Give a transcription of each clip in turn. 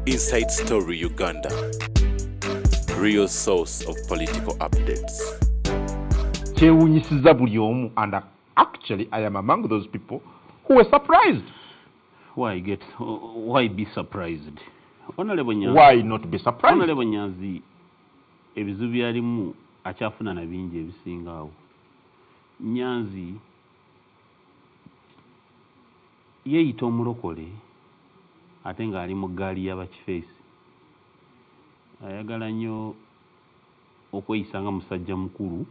Inside Story Uganda, real source of political updates. And actually, I am among those people who were surprised. Why be surprised? Why not be surprised? Honorable Nyanzi, ebizibu byalimu akyafuna na bingi ebisingawo. Nyanzi yeeyita omulokole ate ng'ali mu ggaali y'abakifeesi. Ayagala nnyo okweyisa nga musajja mukulu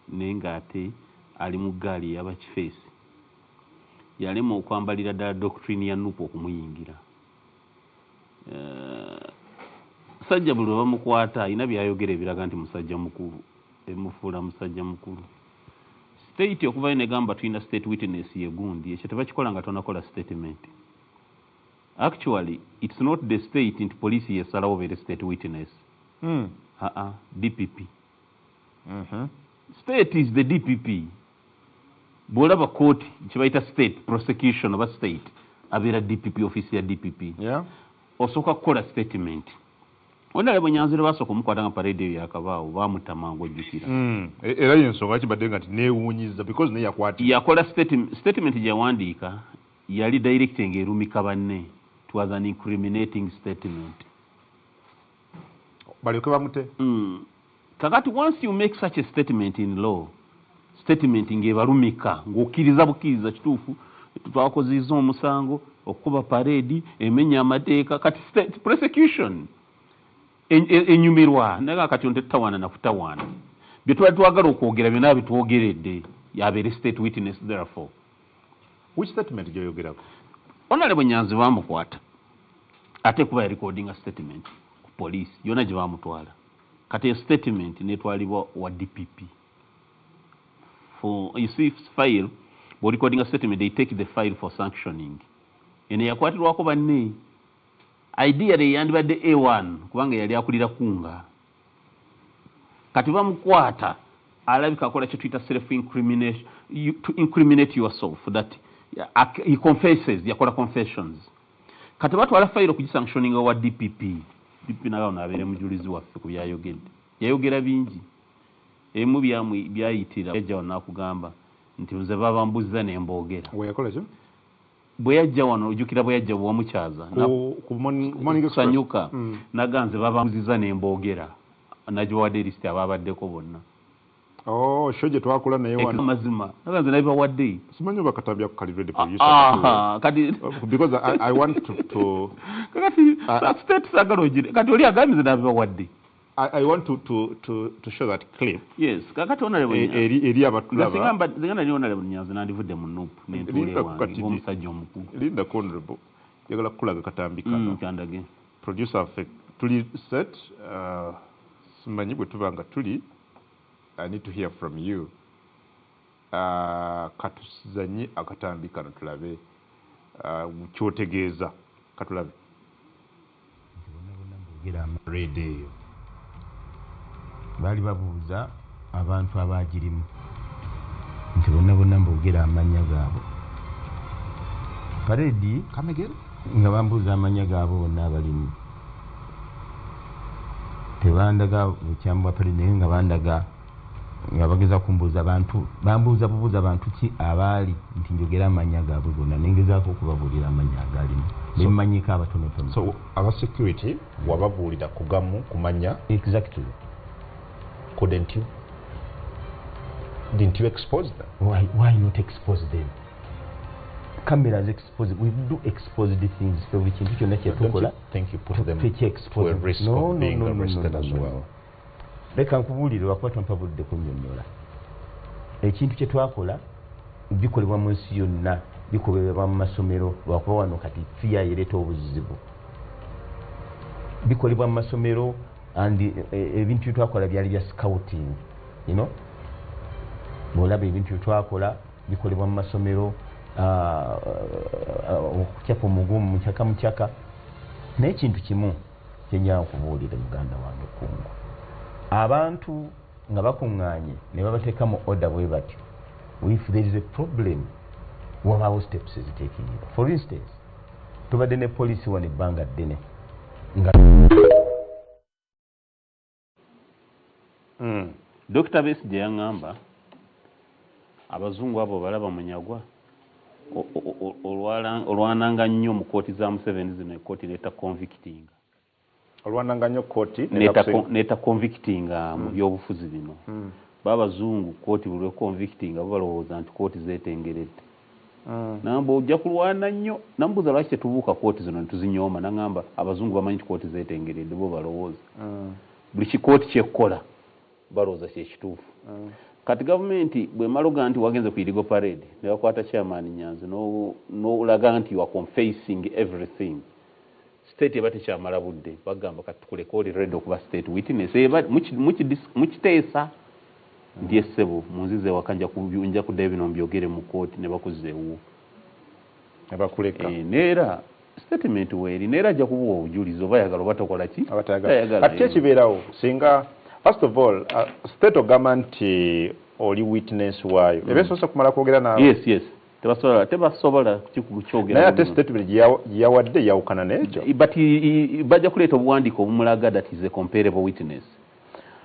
naye ng'ate ali mu ggaali y'abakifeesi. Yalema okwambalira ddala doctrine ya Nuupu okumuyingira. Sajja buli bamukwata alina byayogera ebiraga nti musajja mukulu, emufuula musajja mukulu. State okuva negamba tulina state witness ye gundi, ekyo tebakikola nga tonakola statement. Actually, it's not the state nti police yesalawo beere state witness. DPP. State is the DPP. Bwolaba court kibayita state prosecution oba state abeera DPP office ya DPP. Yeah. Osooka kukola statement. Honorable Nyanzi basooka omukwata nga parade eyo yakabaawo bamutamangu ojjukira. Era y'ensonga kibadde nga nti neewuunyiza because naye yakwatibwa. Yakola statement gyeyawandiika yali directing erumika banne. It was an incriminating statement. Balyoke bamute. Kakati once you make such a statement in law, statement ng'ebalumika ng'okkiriza bukkiriza kituufu twakoziza omusango okuba parade emenya amateeka kati state prosecution enyumirwa naga kati onte tawana na kutawana bye twagala okwogera byonna bitwogeredde yabeere state witness therefore. Which statement gyoyogerako? Honorable Nyanzi bamukwata ate kuba recording a statement ku police yonna gye bamutwala kati a statement netwalibwa wa DPP. For you see file bo recording a statement they take the file for sanctioning ene yakwatirwako banne ideally yandibadde A1 kubanga yali akulira kunga kati bamukwata alabika akola kye tuyita self incrimination to incriminate yourself that he confesses yakola confessions kati batwala file okugisanctioninga wa DPP nayo nabeere mujulizi waffe ku byayogedde yayogera bingi emu byayitira yajja wano nakugamba nti nze babambuziza nemboogera weyakola kyo bwe yajja wano ojjukira bwe yajja bwamukyaza sanyuka naganze babambuziza nemboogera nagibawadde lisiti ababaddeko bonna. Sho gye twakola naye wano mazima naganze nabibawadde simanyi oba katambya ku calibrate producer kati because I want to kati state sagala ojire kati oli agambye nabibawadde. I want to show that clip. Yes, kakati honorable eri abatulaba. Zingana ni honorable Nyanzi nandivudde mu Nuupu n'entule wange omusajja omukulu. Linda honorable yagala kulaga katambika. Kyandage. Producer affe tuli set simanyi bwe tubanga tuli I need to hear from you. Katuzanye akatambika tulabe kyotegeeza katulabe. Gira radio. Bali babuuza abantu abagirimu nti bonna mboogera amanya gaabo paredi kamegere nga bambuuza amanya gaabo bonna abalimu tebandaga bukyambwa paredi naye nga bandaga nga bageza kumbuuza abantu bambuuza bubuuza abantu ki abaali nti njogera amanya gaabo bonna nengezaako okubabuulira amanya agalimu nemanyika abatonotono. So aba security wababuulira kugamu kumanya exactly. Couldn't you? Didn't you expose them? Why not expose them? Cameras expose. We do expose the things for which you think you put them to a risk of being arrested as well. Leka nkubulire wakwatwa mpabulidde kunnyonnyola. Ekintu kye twakola bikolebwa mu nsi yonna bikolebwa mu masomero lwakuba wano kati fiya yereeta obuzibu. Bikolebwa mu masomero and ebintu twakola byali bya scouting, you know. Bolaba ebintu twakola bikolebwa mu masomero okukyapa omugumu mukyaka naye ekintu kimu kyenjala okubuulira muganda wange Kungu abantu nga bakuŋŋaanye ne babateeka mu order bwe batyo if there is a problem wabaawo steps eziteekingibwa. For instance tubadde ne poliisi wano ebbanga ddene nga Dr. Besigye yaŋŋamba abazungu abo balaba munyagwa olwananga nnyo mu kooti za Museveni zino ekooti neeta convicting olwananga nnyo kooti neeta convicting mu byobufuzi bino babazungu kooti buli convicting abo balowooza nti kooti zeetengeredde namba ojja kulwana nnyo nambuuza lwaki tetubuuka kooti zino netuzinyooma naŋŋamba abazungu bamanyi nti kooti zeetengeredde bo balowooza buli kikooti kyekkola balowooza kyekituufu kati gavumenti bwemala oga nti wagenze ku irigo parade ne bakwata chairman Nyanzi n'olaga nti you are confessing everything state eba tekyamala budde bagamba kati tukuleka oli ready okuba state witness mukiteesa nti essebo munzize waka nja kuddayo bino mbyogere mu kooti ne bakuzeewo ne bakuleka neera statement weeri neera ajja kubuwa obujulizi oba ayagala oba tokola ki kati kyekibeerawo singa first of all state ogamba nti oli witness waayo ebeesobola kumala kwogera naawe yes tebasobola kukyogera naye ate statement gyeyawadde yawukana n'ekyo but bajja kuleeta obuwandiiko obumulaga that is a comparable witness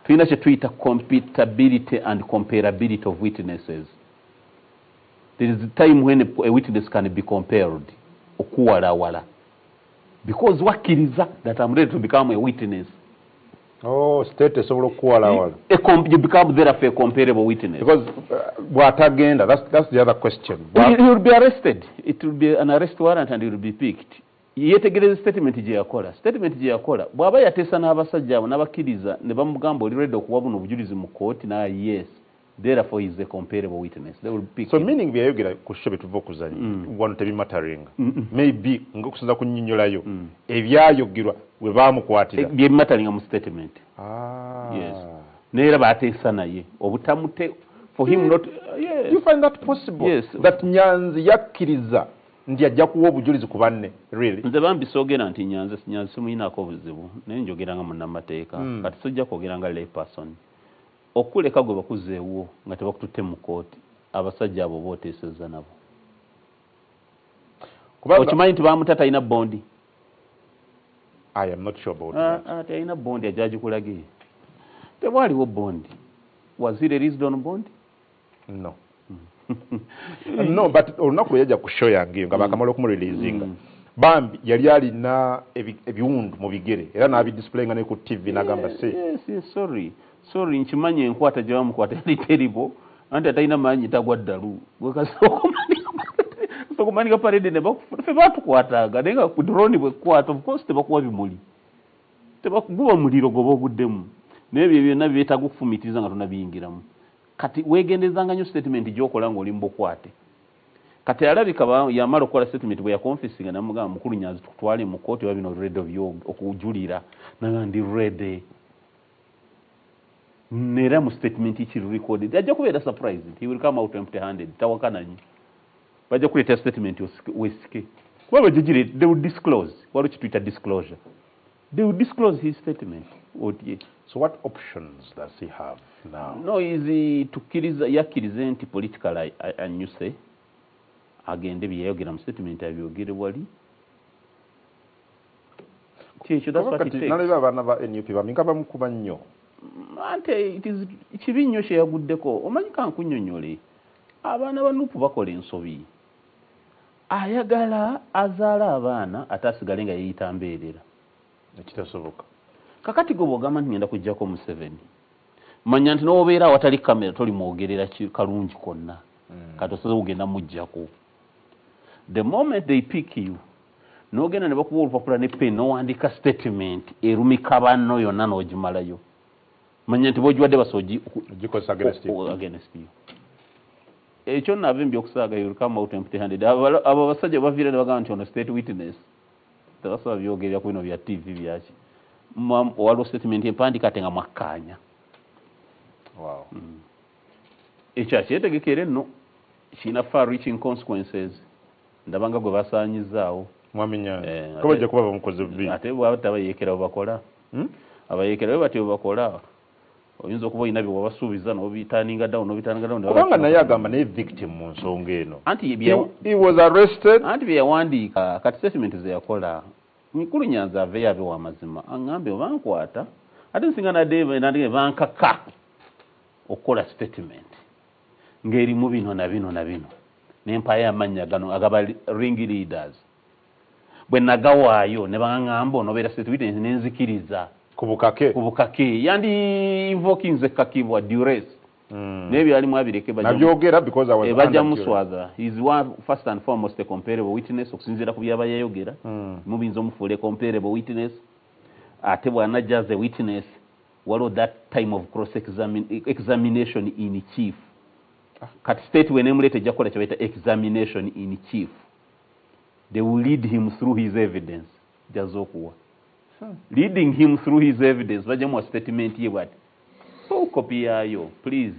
tulina kye tuyita compatibility and comparability of witnesses. There is a time when a witness can be compared okuwalawala because wakkiriza that I'm ready to become a witness. Oh, state esobola okuwalawala. You become therefore a comparable witness. Because bw'atagenda, that's the other question. He will be arrested. It will be an arrest warrant and he will be picked. Yetegereza statement gye yakola bw'aba yateesa n'abasajja abo n'abakkiriza ne bamugamba oli ready okuwa buno obujulizi mu kooti na yes therefore he is a comparable witness. They will pick so him. Meaning byayogera ku shobe tuva okuzanya wano tebimataringa maybe ng'okusinza ku nnyinnyolayo ebyayogerwa bwe baamukwatira byemataringa mu statement. Yes. Neera baateesa naye obutamute for him not yes. You find that possible? Yes. That Nyanzi yakkiriza ndi ajja kuwa obujulizi ku banne really? Nze bambi soogera nti Nyanzi simuyinaako buzibu naye njogera nga munnamateeka kati sijja kwogera nga lay person. Okuleka gwe bakuzeewo nga tebakututte mu kooti abasajja abo booteesezza nabo okimanyi nti baamuta talina bondi. I am not sure about that. Talina bondi ajagikulage tebwaliwo bondi. Was he released on bondi? No. No, but olunaku lwe yajja ku show yange nga bakamala okumureleasinga bambi yali alina ebiwundu mu bigere era n'abidisplayinga ne ku TV n'agamba yes, sorry nkimanye enkwata gye bamukwata yali terrible anti atalina maanyi tagwa ddalu okumanika parade ne ffe baatukwatanga naye nga ku drone bwekkwata of course tebakuwa bimuli tebakuguba muliro goba oguddemu naye ebyo byonna byetaaga okufumitiriza nga tonabiyingiramu kati weegendezanga nnyo statement gy'okola ng'oli mu bukwate kati alabika yamala okukola statement bwe yakonfesinga namugamba mukulu Nyanzi tukutwale mu kooti oba bino ready okujulira naga ndi ready neera mu statement kiri recorded ajja kubeera surprised he will come out empty handed tawakana nnyo bajja kuleeta statement wesike kuba bajegire they will disclose waliwo kituyita disclosure they will disclose his statement. So what options does he have now? No, yakkiriza nti political anyuse agende byeyogera mu statement abyogere wali kyekyo that's what it takes. Naleba abaana ba NUP baminga bamukuba nnyo ante kibi nnyo kyeyaguddeko omanyi kankunnyonnyole abaana ba NUP bakola ensobi ayagala azaala abaana ate asigale nga yeeyita mbeerera ekitasoboka kakati gwe bw'ogamba nti ngenda kuggyako Museveni manya nti n'obeera awatali kamera tolimwogerera kalungi konna kati osobola kugenda muggyako the moment they pick you n'ogenda ne bakuba olupapula ne pen n'owandiika statement erumika banno yonna n'ogimalayo manya nti bw'ogiwadde basoji against you ekyo nava embi okusaaga you will come out empty handed abo basajja baviira ne bagamba nti ono state witness tebasobola byogerera ku bino bya TV byaki waliwo statement empandika ate nga mwakkaanya ekyo akyetegekere nno kiina far reaching consequences ndabanga gwe basaanyizaawo mwaminya ko bajja kuba bamukoze bubi ate bwabata abayeekera bwe bakola abayeekera bwe batyo bwe bakola oyinza okuba olina bye wabasuubiza n'obitaninga down kubanga naye agamba naye victim mu nsonga eno anti he was arrested anti bye yawandiika kati statement ze yakola Mukulu Nyanzi aveyo abe w'amazima aŋŋambe obankwata ate nsinga nadde bankaka okukola statement ng'erimu bino na bino na bino n'empayo amannya gano agaba ring leaders bwe nagawaayo ne baŋŋamba onobeera statement nenzikiriza ku bukake yandi invoking ze kakibwa duress maybe alimu abireke nabyogera because I was bajja muswaza is one first and foremost a comparable witness okusinziira ku byaba yayogera mubinza omufuule comparable witness ate bw'anajja as a witness waliwo that time of cross examination in chief kati state wenemuleeta ejja kukola kyebayita examination in chief they will lead him through his evidence jazza okuwa leading him through his evidence bajja muwa statement ye bwati copy yayo please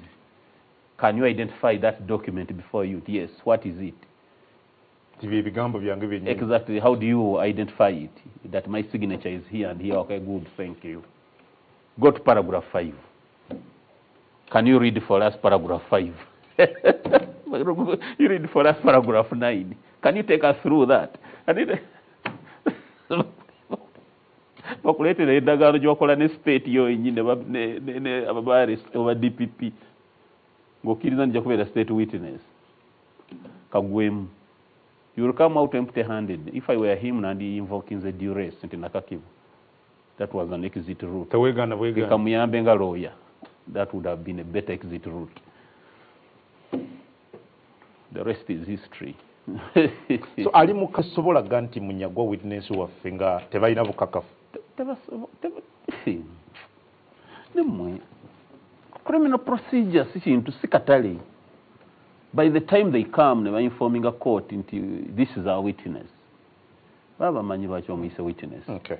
can you identify that document before you yes what is it ebigambo byange byennyini exactly how do you identify it that my signature is here and here okay good thank you go to paragraph 5 can you read for us paragraph 5 you read for us paragraph 9 can you take us through that bakuleetera eddagaano gyokola ne state yoynyine ababares oba DPP ng'okkiriza nija kubeera state witness kagwemu you will come out empty handed if I were him nandi invoking the duress nti nakakivu that was an exit route kamuyambe nga lawyer that would have been a better exit route the rest is history so ali mukasobola ganti munyagwa witness waffe nga tebalina bukakafu nemwe criminal procedure si kintu si katale by the time they come ne informing a court nti this is our witness baba manyi lwaki omuyise witness okay.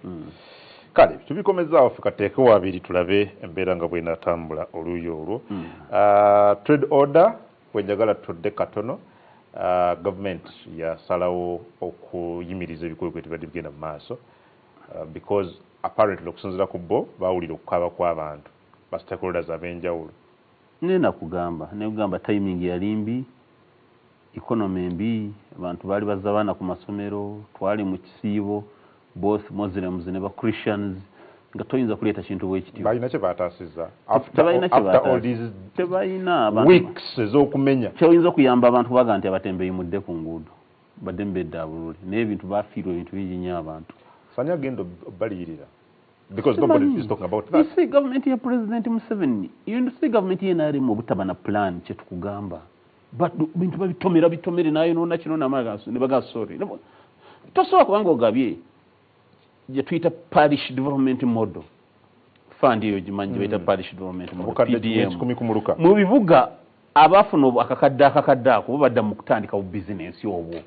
Kale tubikomezaawo ffe kateeke wabiri tulabe embeera nga bwenatambula oluuyo olwo trade order bwenjagala tudde katono government yasalawo okuyimiriza ebikolwa tebadde bigenda mu maaso because apparently okusinziira ku bo bawulira okukaaba kw'abantu ba stakeholders ab'enjawulo nekugamba timing yali mbi economy mbi abantu baali bazza baana ku masomero twali mu kisiibo both muslims ne ba christians nga toyinza kuleeta kintu bwekityo balina kye baataasizza tebalina weeks ez'okumenya kyoyinza okuyamba abantu baga nti abatembeeyi mudde ku nguudo badde mbedde abulule naye ebintu bafiirwa ebintu bingi nnyo abantu sani agenda obaliyirira because nobody is talking about that. You see government ya President Museveni you see government ye NRM obutaba na plan kye tukugamba but bintu bitomere nayo nona kino namagaso ne baga sorry tosobola kubanga ogabye je tuyita parish development model fund eyo gimanyi bayita parish development model PDM mu bibuga abafuna akakadde ako badda mu kutandika bu business obwo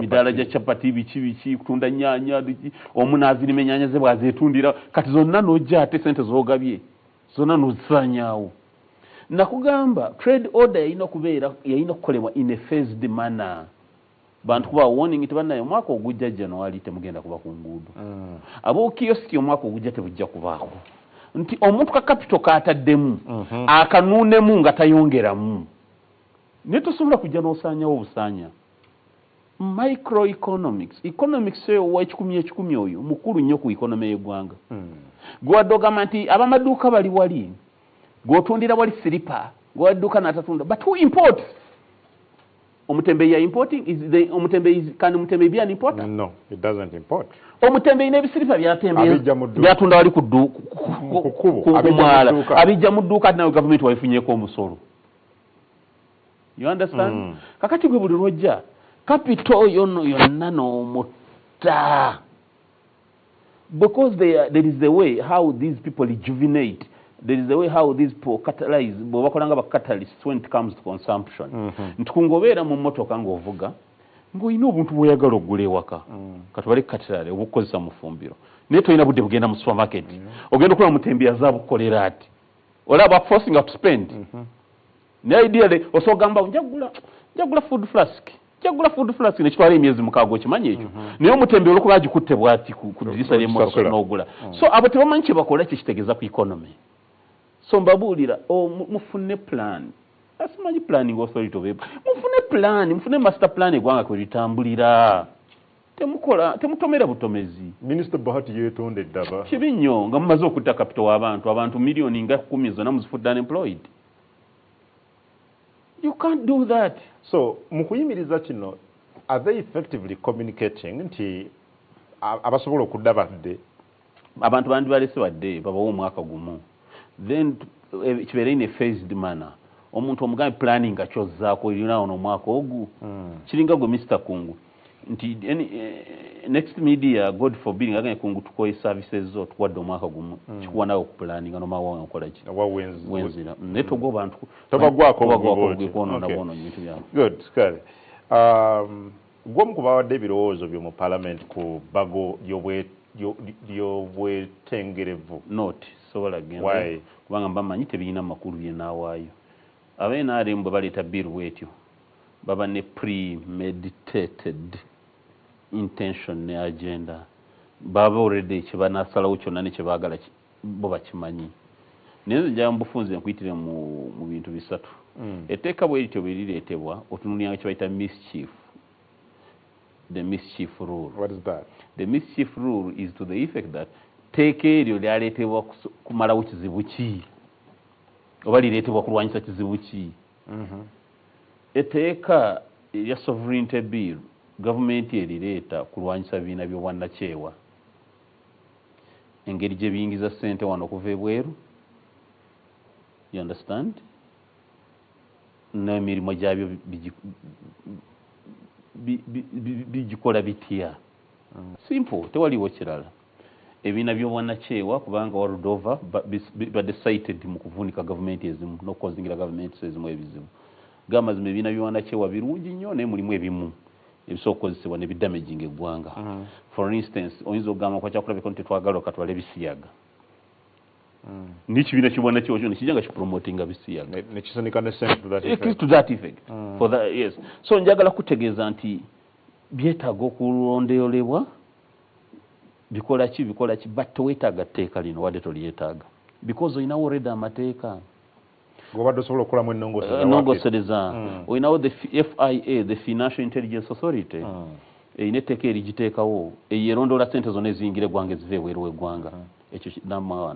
midala gya chapati biki kutunda nyanya omunazirima ennyanya ze bwazeetundira kati zonna n'ojja ate sente z'ogabye zonna n'ozisanyaawo nakugamba trade order yayina okukolebwa in a phased manner bantu kuba warning nti bannaye omwaka ogujja January temugenda kuba ku nguudo ab'okiyosiki omwaka ogujja tebujja kubaako nti omuntu ka capital kaataddemu akanuunemu nga tayongeramu naye tosobola kujja n'osaanyawo obusaanya microeconomics economics eyo wa ekikumi oyo mukulu nnyo ku economy y'eggwanga gwadde ogamba nti abamaduuka bali wali gw'otundira wali siripa gwadduuka n'atatunda but who imports omutembeeyi ya importing can omutembeeyi be an importer? No, it doesn't import. Omutembeeyi n'ebisiripa byatunda wali ku mwala abijja mu dduuka ati nawe gavumenti wabifunyeeko omusolo you understand kakati gwe buli lwojja capital yonna n'omutta because there is a way how these people rejuvenate there is a way how these people catalyze bw'obakola nga bakatalysts when it comes to consumption ntikungobeera mu mmotoka ng'ovuga ng'olina obuntu bw'oyagala oggula ewaka katubale katalale obukozesa mu ffumbiro naye tolina budde bugenda mu supermarket ogenda okulaba mutembi azaabukolera ati olaba forcing to spend naye ideally osogamba njagula food flask nekitwala emyezi mukaaga okimanyi ekyo naye omutembi olwokuba agikutte bwati ku dirisa ly'emmotoka n'ogula so abo tebamanyi kye bakola kye kitegeeza ku economy so mbabuulira mufune plan asimanyi planning authority mufune plan mufune master plan eggwanga kwe litambulira temutomera butomezi. Minister Bahati yetonde daba. Kibi nnyo nga mumaze okutta capital w'abantu milioni nga 10 zonna muzifudde unemployed. You can't do that. So mukuyimiriza kino, are they effectively communicating nti abasobola okudda badde abantu bandi balese badde babawo omwaka gumu, then kibeere in a phased manner. Omuntu omugambe planning akyozzaako erina ono omwaka ogu kiringa gwe Mr. Kungu nti next media God forbid ngaganye Kungu tukoye services zo tuwadde omwaka gumu kikuwa nawe okupulaninga nomawa okola ki wenzira netogo bantu tobagwako bintu byabo. Good, kale gwomu kubawadde ebirowoozo byo mu parliament ku bago lyobwetengerevu not sobola genda kubanga mbamanyi tebirina makulu byenawaayo. Abenarem bwe baleeta bill bwetyo baba ne premeditated intention ne agenda, baba already kyebanasalawo kyonna ne kyebaagala bo bakimanyi. Naye nja mbufunze nkuyitire mu bintu bisatu. Etteeka bwe lityo bwe lireetebwa otunuuliranga kye bayita mischief. The mischief rule. What is that? The mischief rule is to the effect that teeka eryo lyaleetebwa kumalawo kizibu ki oba lireetebwa kulwanyisa kizibu ki. Etteeka erya sovereignty bill gavumenti erireeta kulwanyisa bibiina by'obwannakyewa, engeri gye biyingiza ssente wano okuva ebweru, you understand, n'emirimu gyabyo bigikola bitya. Simple, tewaliwo kirala. Ebibiina by'obwannakyewa kubanga world over badde cited mu kuvuunika gavumenti ezimu n'okukozingira gavumenti ezimu ebizibu. Gamazima ebibiina by'obwannakyewa birungi nnyo naye mulimu ebimu ebisobola okukozesebwa ne bidamaging eggwanga. For instance, oyinza okugamba kwa kyakulabika nti tetwagala okatwala ebisiyaga. N'ekibiina ky'obwannakyewa kyonna kijja nga kipromotinga bisiyaga. Nekisonika ne sente to that effect. It is to that effect. For that, yes. So njagala kutegeeza nti byetaaga okulondeolebwa bikola ki but tewetaaga tteeka lino wadde tolyetaaga because olinawo already amateeka gobadde osobola okukolamu ennongosereza. Olinawo the FIA, the Financial Intelligence Authority, erina etteeka erigiteekawo eyerondoola ssente zonna eziyingira eggwanga eziva ebweru w'eggwanga. Ekyo number 1.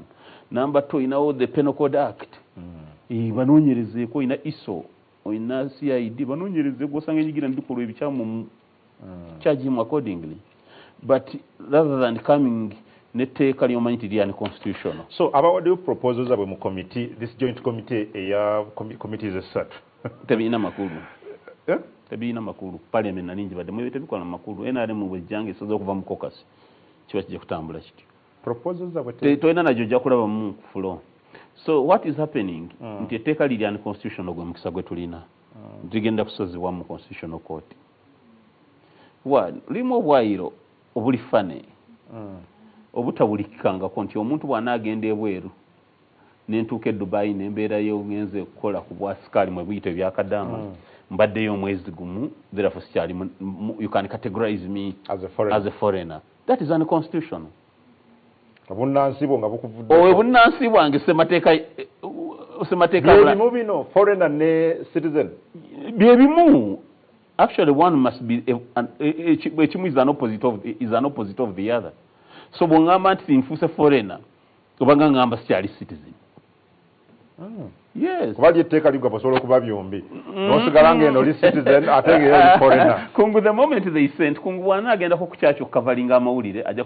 Number 2, olinawo the Penal Code Act, banoonyerezeeko. Olina ISO, olina CID, banoonyerezeeko osanga enyigira ndikolwa ebikyamu charge him accordingly. But rather than coming netteeka lyomanyi nti lya unconstitutional. So abawaddeyo proposals abwe mu committee, this joint committee eya committees esatu tebirina makulu. Tebirina makulu. Parliament nalingi badde mwebite bikola makulu. NRM bwejjange esoza okuva mu caucus kiba kijja kutambula kityo. Proposals abwe toyina najjo ojja kulaba mu flow. So what is happening nti etteeka liri unconstitutional gwe mukisa gwe tulina ligenda kusozebwa mu constitutional court. Limu obwayiro obulifane obutabulikikangako nti omuntu bw'anaagenda ebweru n'entuuka e Dubai n'embeerayo ngenze okukola ku bwasikaali mwe buyita ebyakadaama mbaddeyo omwezi gumu, therefore sikyali you can categorize me as a foreigner. That is unconstitutional. Obunnansi bwo nga bukuvudde. Obunnansi bwange semateeka byebimu bino foreigner ne citizen byebimu. Actually, one must be ekimu is an opposite of the other. So bw'ongamba nti nfuuse foreigner obanga ngamba sikyali citizen. Yes. Kuba lyetteeka ligwa osobola okuba byombi. N'osigala ng'eno oli citizen ate ng'eri foreigner. Kungu the moment they sent Kungu bw'anaagendako ku kyaki okukavalinga amawulire ajja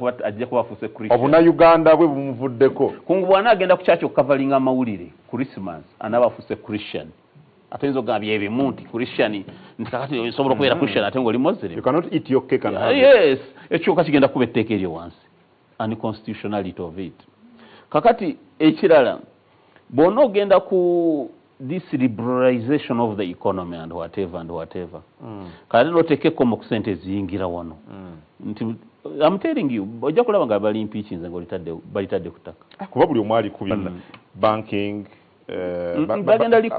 kuba afuuse Christian. Obunayuganda bwe bumuvuddeko. Kungu bw'anaagenda ku kyaki okukavalinga amawulire Christmas anaaba afuuse Christian. Atayinza okugamba byebimu nti Christian nti kakati osobola okubeera Christian ate ng'oli Muslim. You cannot eat your cake and have it. Yes. Ekyoka kigenda kuba etteeka eryo wansi. Unconstitutionality of it. Kakati ekirala bw'ona ogenda ku this liberalization of the economy and whatever. Kale n'oteekeko mu kusente eziyingira wano. Nti I'm telling you, ojja kulaba nga bali impeachinze ng'olitadde ku ttaka. Kuba buli omu ali kubina. Banking,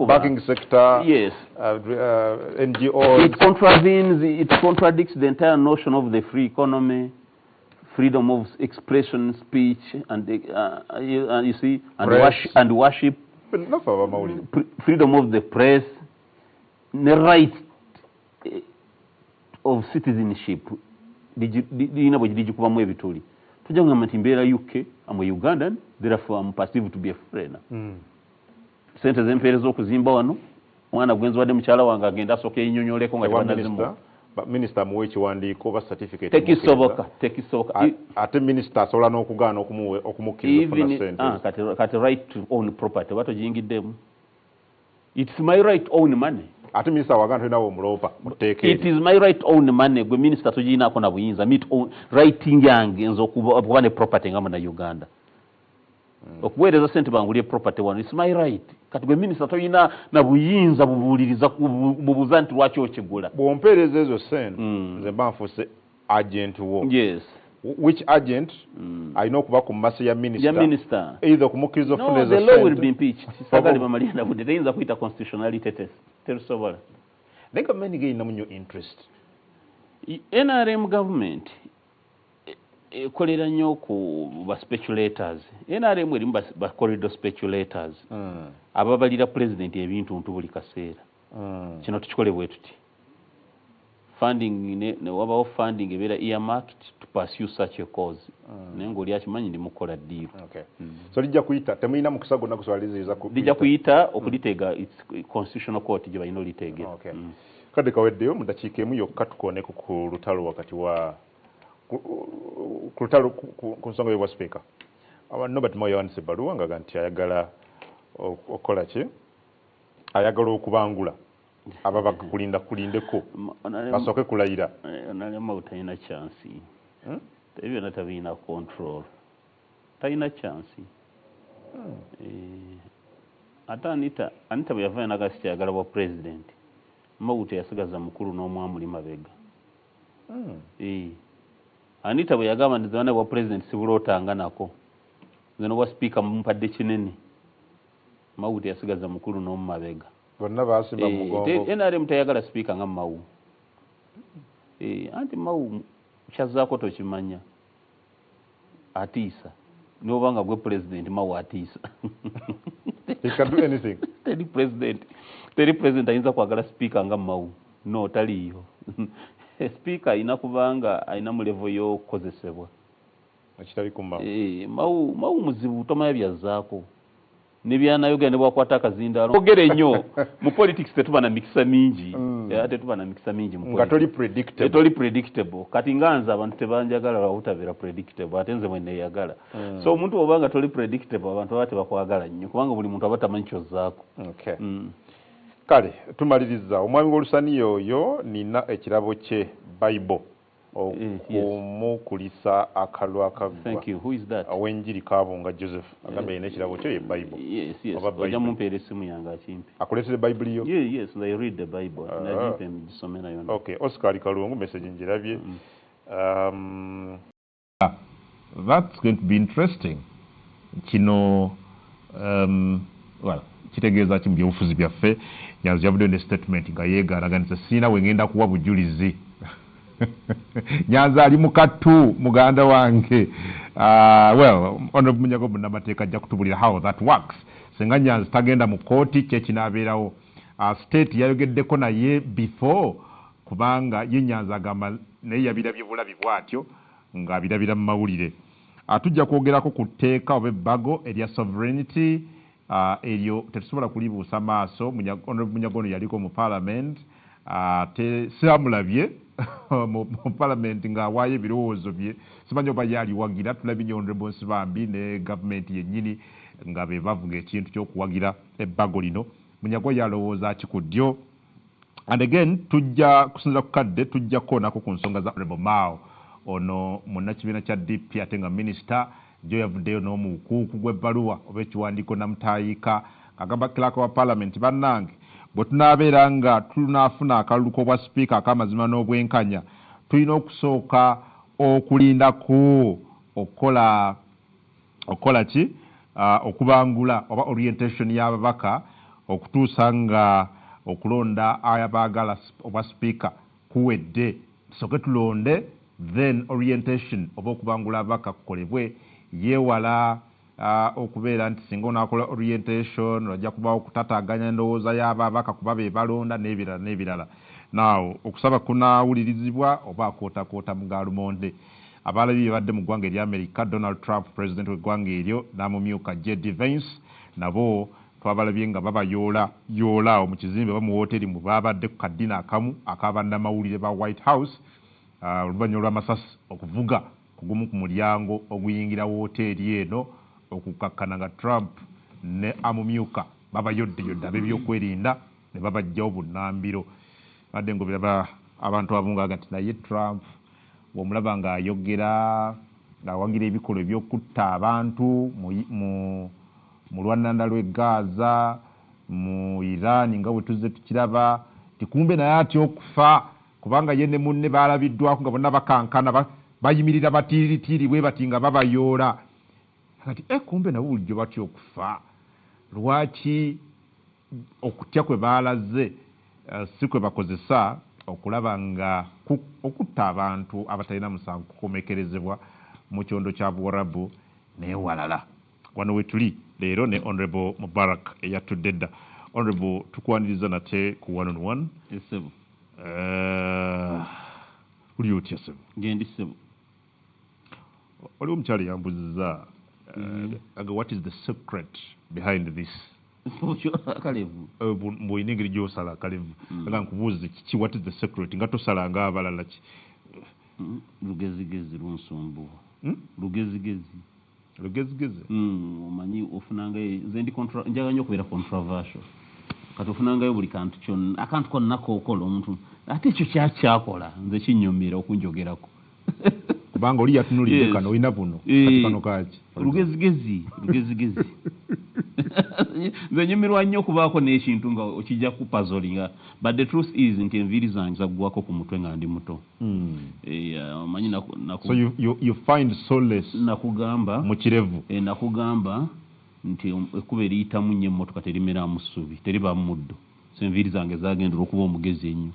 banking sector, yes, NGOs. It contradicts the entire notion of the free economy, freedom of expression, speech, and you see, and worship, freedom of the press, the right of citizenship, lirina bwe ligikubamu ebituli tujja kugamba nti mbeera UK am a Ugandan therefore I'm perceived to be a foreigner sente zempeereza okuzimba wano omwana gwenzi wadde mukyala wange agenda asooka eyinyonyoleko nga tebanazimu minisita amuwa ekiwandiiko oba certificate tekisoboka ate minisita asobola n'okugaana okumukkiriza kati right to own property oba togiyingiddemu it's my right to own money ate minisita wagaana tolinawo omuloopa muteeka it is my right to own money gwe minisita togiyinaako na buyinza right yange nze okuba ne property nga muna Uganda okuweereza sente bangulye property wano it's my right kati gwe minisita toyina na buyinza bubuuliriza bubuuza nti lwaki okigula bw'ompeereza ezo sente nze mba nfuuse agent wo yes which agent alina okuba ku masa ya minister either okumukkiriza ofuna ezo the law will be impeached sagali bamalia na budde teyinza kuyita constitutionality test terusobola naye gavumenti geyinamu nnyo interest NRM government ekolera nnyo ku ba speculators NRM erimu ba corridor speculators ababalira president ebintu ntu buli kaseera kino tukikole bwe tuti funding ne wabawo funding ebeera earmarked to pursue such a cause naye ng'oli akimanyi ndi mukola ddiiro so lijja kuyita temuyina mukisa gonna kuswaliriza lijja kuyita okuliteega constitutional court gye balina oliteegera kadde kaweddeyo mu dakiika emu yokka tukooneko ku lutalo wakati wa ku lutalo ku nsonga y'obwa speaker Nobert Moyo yawandiise ebbaluwa ng'aga nti ayagala okukola ki ayagala okubangula ababa kulindeko basooke kulayira onalema talina chansi ebyonna tabiina control talina chansi ate Anita bwe yavayo nagasi kyayagala bwa president Mawuta yasigaza mukulu n'omwamuli mabega Anita bwe yagamba nti zibana bwa president sibulootanga nako nze n'obwa speaker mumpadde kinene Mawuta yasigaza mukulu n'omumabega bonna basimba mugongo NRM tayagala speaker nga Mawu anti Mawu kyazaako tokimanya atiisa n'obanga gwe president Mawu atiisa he can do anything teri president ayinza kwagala speaker nga Mawu no taliyo speaker ayina kubanga ayina mu level y'okukozesebwa ekitali ku Mawu muzibu tomanya byazzaako nebyanayoga ne bwakwata akazindaalo ogere nnyo mu politics tetuba na mikisa mingi tetuba na mikisa mingi mu nga toli predictable kati nganza abantu tebanjagala lwabutabeera predictable ate nze mwene yagala so omuntu obanga toli predictable abantu baba tebakwagala nnyo kubanga buli muntu aba tamanyi kyozzaako kale tumaliriza omwami w'olusani oyo nina ekirabo kye Bible okumukulisa akalwa akaggwa ow'enjiri Kabunga Joseph agambye yina ekirabo kyo ye Bible ojja mumpeera essimu yange akimpe akuleetere Bible yo yes I read the Bible najimpe gisomera yonna okay Oscar Kalungu message njirabye that's going to be interesting kino well kitegeeza ki mu byobufuzi byaffe Nyanzi yavuddeyo ne statement nga yeegaanaganisa siina we ngenda kuwa bujulizi Nyanzi ali mukattu muganda wange well Honorable Munyago munnamateeka ajja kutubulira how that works senga Nyanzi tagenda mu kooti kyekinaabeerawo state yayogeddeko naye before kubanga ye Nyanzi agamba naye yabirabye bulabi bw'atyo ng'abirabira mu mawulire tujja kwogerako ku tteeka oba ebbago erya sovereignty eryo tetusobola kulibuusa maaso Honorable Munyago ono yaliko mu parliament siramulabye mu parliament ng'awaayo ebirowoozo bye simanyi oba yaliwagira tulabye nnyo Honorable Nsibambi ne gavumenti yennyini nga be bavuga ekintu ky'okuwagira ebbago lino Munyago yalowooza ki ku ddyo and again tujja kusinziira ku kadde tujja kukoonako ku nsonga za Honorable Mao ono munnakibiina kya DP ate nga minisita jo yavuddeyo n'omukuuku gw'ebbaluwa oba ekiwandiiko namutayiika agamba clerk wa parliament bannange bwe tunaabeera nga tunaafuna akalulu k'obwa sipiika ak'amazima n'obwenkanya tulina okusooka okulindako okukola ki okubangula oba orientation y'ababaka okutuusa nga okulonda abaagala obwa sipiika kuwedde tusooke tulonde then orientation oba okubangula ababaka kukolebwe yeewala okubeera nti singa onaakola orientation ojja kubaawo okutataaganya endowooza y'ababaka kuba be balonda n'ebirala Now okusaba kunaawulirizibwa oba akootakoota mu gaalumonde. Abalabye badde mu ggwanga erya America, Donald Trump president w'eggwanga eryo n'amumyuka J.D. Vance nabo twabalabye nga babayoola mu kizimbe ba mu wooteri mu babadde ku kaddina akamu ak'abannamawulire ba White House oluvannyuma lw'amasasi okuvuga kugumu ku mulyango oguyingira wooteri eno okukkakkana nga Trump ne amumyuka babayoddeyodde ab'ebyokwerinda ne babajjawo bunnambiro. Badde ngobera abantu abunga nti naye Trump bw'omulaba ng'ayogera ng'awagira ebikolwa ebyokutta abantu mu lwannanda lw'e Gaza, mu Iran nga bwe tuzze tukiraba, tikumbe naye atya okufa kubanga ye ne munne baalabiddwako nga bonna bakankana bayimirira batiiritiiri bwe bati nga babayoola. Kati kumbe nabo bulijjo batya okufa. Lwaki okutya kwe baalaze si kwe bakozesa okulaba nga okutta abantu abatalina musango kukomekerezebwa mu kyondo kya Buwarabu n'ewalala. Wano we tuli leero ne Honorable Mubarak eyatudde dda. Honorable tukwaniriza nate ku 1-on-1. Esebo. Uli otya sebo? Gendi sebo. Oli omukyala yambuzizza what is the secret behind this? Kalevu. Mbwine engeri gy'osala Kalevu. Nga nkubuuze kiki what is the secret nga tosala nga abalala ki? Lugezigezi lunsumbuwa. Lugezigezi. Lugezigezi? Omanyi ofunangayo nze njaga nnyo okubeera controversial. Kati ofunangayo buli kantu kyonna akantu konna kookola omuntu ate ekyo kyakyakola nze kinnyumira okunjogerako. Kubanga oli yatunulidde kano olina buno kati kano kaaki? Lugezigezi. Nze nyumirwa nnyo okubaako n'ekintu nga okijja ku puzzle nga but the truth is nti enviiri zange zaggwako ku mutwe nga ndi muto. Omanyi so you find solace nakugamba mu kirevu. Nakugamba nti ekkuba eriyitamu nnyo emmotoka terimeramu ssubi teribaamu muddo. So enviiri zange zagendera okuba omugezi ennyo.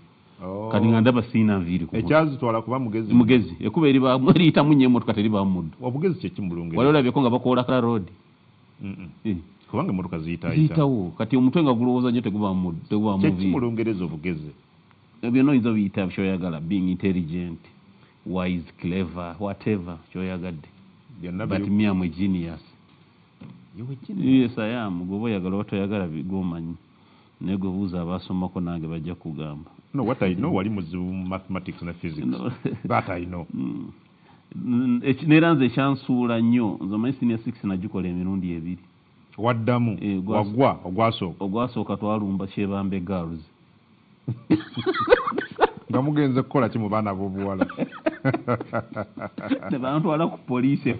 Kati nga ndaba siina nviiri ku ekyazitwala kuba mugezi. Mugezi ekkuba eriyitamu nnyo emmotoka teribaamu muddo. Obugezi kyeki mu Bulungereza? Wali olabyeko nga bakoola Kala road. Kubanga emmotoka ziyitawo kati omutwe nga gulowooza nnyo tegubaamu muddo. Kyeki mu Bulungereza obugezi? Byonna oyinza obiyita kyoyagala, being intelligent, wise, clever, whatever kyoyagadde. But me am a genius. Yes, I am. Gwe oyagala otoyagala bigomanyi. Naye gwe buuza abaasomako nange bajja kugamba. No, what I know wali muzibu mathematics na physics. That I know. Neera nze ekyansuula nnyo nze omanyi senior 6 nagikola emirundi 2. Waddamu wagwa ogwasooka twalumba Kyebambe Girls. Nga mugenze kukola ki mu baana b'obuwala? Ne bantwala ku poliisi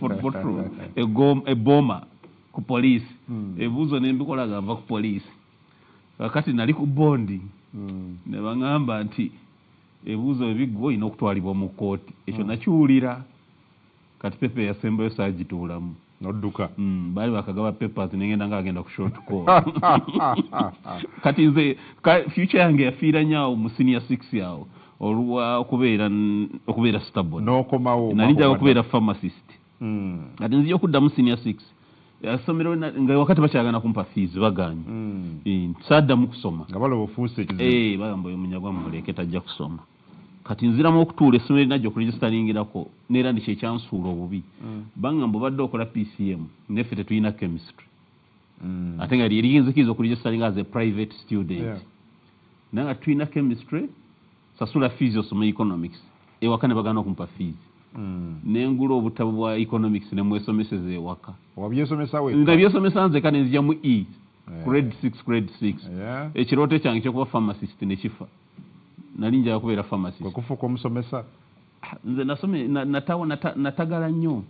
eboma ku poliisi. Ebuuzo ne mbikola nga nva ku poliisi. Kakati nali ku bondi. Ne baŋŋamba nti ebuuzo ebiggwa olina okutwalibwa mu kkooti. Ekyo nakiwulira. Kati pepa yasembayo saagituulamu. Nodduka. Baali bakagaba papers negenda nga agenda ku short call. Kati nze future yange yafiira nnyo mu senior 6 yawo olwa okubeera stable. N'okomawo. Nali njaga okubeera pharmacist. Kati nzija okuddamu senior 6. Yasomero nga wakati bakyagana kumpa fees baganye. Saddamu kusoma. Nga balo ofuuse ekizibu. Bagamba omunyagwa muleke tajja kusoma. Kati nziramu okutuula essomero najja okuregistaringirako neera ndi kyekyansuula obubi. Bangamba obadde okola PCM neffe tetulina chemistry. Ate nga lyeriyinzikiriza okuregistaringa as a private student. Naye nga tulina chemistry sasula fees osoma economics. Ewaka ne bagana okumpa fees. Nengula obutabo bwa economics ne mwesomeseza ewaka. Wabyesomesa wekka? Nga byesomesa nze kane nzija mu E. Grade 6. Ekirooto kyange kyokuba pharmacist ne kifa. Nali njaga kubeera pharmacist. Kwe kufuuka omusomesa? Nze nasome natagala nnyo.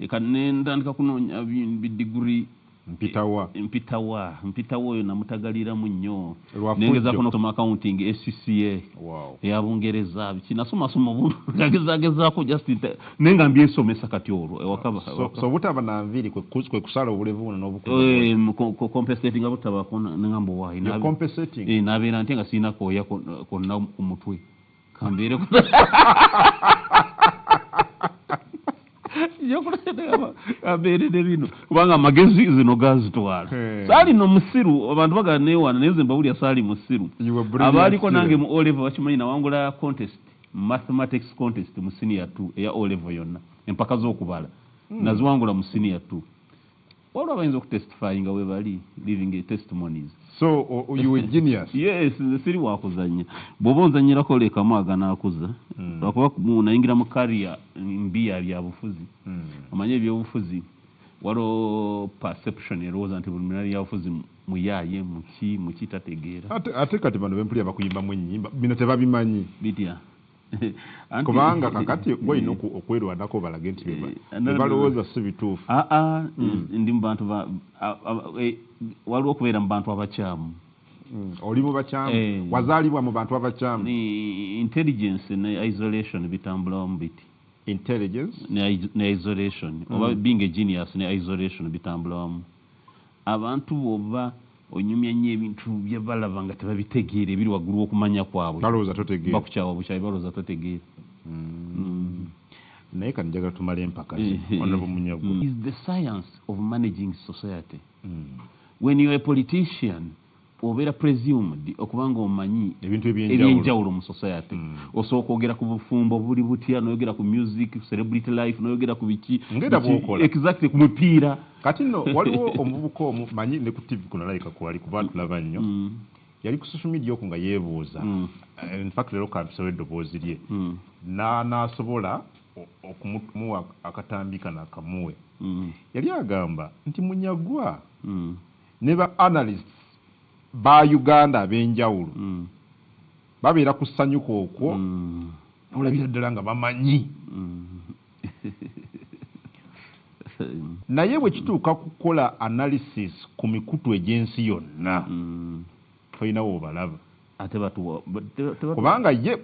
Eka nentandika kunoonya bidiguri mpitawa oyo namutagaliramu nnyo. Nengezaako n'okusoma accounting SCCA eya Bungereza kinasoma obuntu nagezaako just naye nga mbyesomesa kati olwo ewakaba. So butaba na nviiri kwe kusala obulevu buno n'obukulu? Compensating nga butabako nengamba owaayi. Compensating? Nabeera nti nga sirina kooya konna ku mutwe kambeere abeerere bino kubanga amagezi zino gazitwala saali no musiru abantu bagala neewana naye nze mbawulya saali musiru abaaliko nange mu O-level bakimanyi nawangula contest mathematics contest mu senior 2 eya O-level yonna empaka z'okubala naziwangula mu senior 2 waliwo abayinza okutestify nga we bali living testimonies. So you were genius. Yes, siri wakuzanya bw'oba onzanyirako leekamu aganaakuza lwakuba nayingira mu kariya mbi ya bufuzi amanye ebyobufuzi waliwo perception erowooza nti buli munali yabufuzi muyaaye muki tategeera ate kati bano bempulira bakuyimbamu ennyimba bino tebabimanyi bitya kubanga kakati boyina okwerwanako balage nti bebalowooza si bituufu. Ndi mu bantu waliwo okubeera mu bantu abakyamu. Oli mu bakyamu wazaalibwa mu bantu abakyamu. Intelligence ne isolation bitambula mu biti. Intelligence ne isolation oba being a genius ne isolation bitambula wamu. Abantu boba onyumya nnyo ebintu bye balaba nga tebabitegeera ebiri waggulu w'okumanya kwabwe balowooza totegeera bakukyawa bukyayi balowooza totegeera. Naye kati njagala tumale empaka Honorable Munyagwa. Is the science of managing society. When you are a politician obeera presumed okubanga omanyi ebintu ebyenjawulo mu society osooka okwogera ku bufumbo buli butya noyogera ku music celebrity life noyogera ku biki exactly ku mupiira kati nno waliwo omuvubuka omu manyi ne ku TV kuno like kwali kuba tulaba nnyo yali ku social media oku nga yeebuuza in fact leero kampisawo eddoboozi lye n'asobola okumuwa akatambi kana akamuwe yali agamba nti Munyagwa ne ba analysts ba Uganda ab'enjawulo babeera ku ssanyuka okwo olabira ddala nga bamanyi naye bwe kituuka kukola analysis ku mikutu egy'ensi yonna tolinawo obalaba ate kubanga ye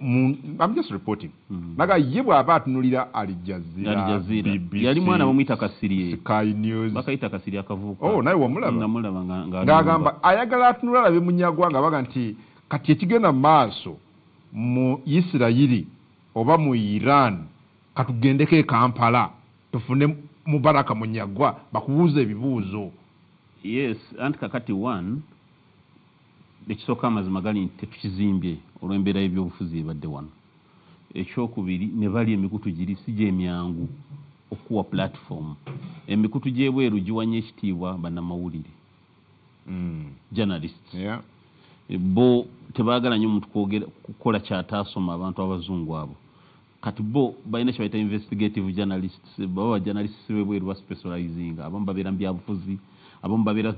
I'm just reporting naga ye bw'aba atunulira Al Jazeera BBC yali mwana bamuyita Kasirye Sky News bakayita Kasirye akavuuka naye wamulaba namulaba ng'agamba ayagala atunula alabe Munyagwa nga baga nti kati ekigenda mu maaso mu Isirayiri oba mu Iran katugendeko e Kampala tufune Mubaraka Munyagwa bakubuuza ebibuuzo. Yes, anti kakati one ekisooka amazima gali nti tetukizimbye olw'embeera y'ebyobufuzi ebadde wano. Ekyokubiri ne bali emikutu giri si gy'emyangu okuwa platform. Emikutu gy'ebweru giwanya ekitiibwa bannamawulire journalists bo tebaagala nnyo omuntu kukola kyataasoma abantu abazungu abo kati bo balina kye bayita investigative journalists baba journalists bebweru baspecializing abamu babeera mu byabufuzi abamu babeera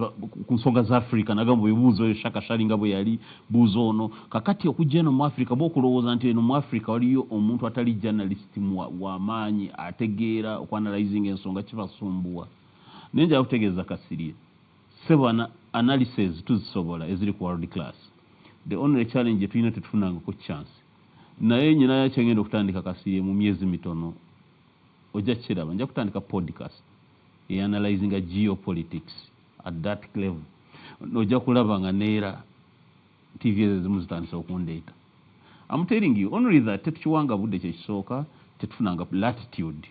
ku nsonga za Africa nagamba ebibuuzo shakashali nga bwe yali buuzo ono kakati okujja eno mu Africa bw'okulowooza nti eno mu Africa waliyo omuntu atali journalist w'amaanyi ategeera okuanalyzing ensonga kibasumbuwa naye nja kutegeeza Kasirye sebana analysis tuzisobola eziri ku world class. The only challenge tulina tetufunangako chance naye nyina yakyengenda okutandika Kasirye mu myezi mitono ojja kiraba nja kutandika podcast analyzing geopolitics at that level ojja kulaba nga neera TV ezimu zitandisa okundeeta. I'm telling you only that tetukiwanga budde kyekisooka tetufunanga latitude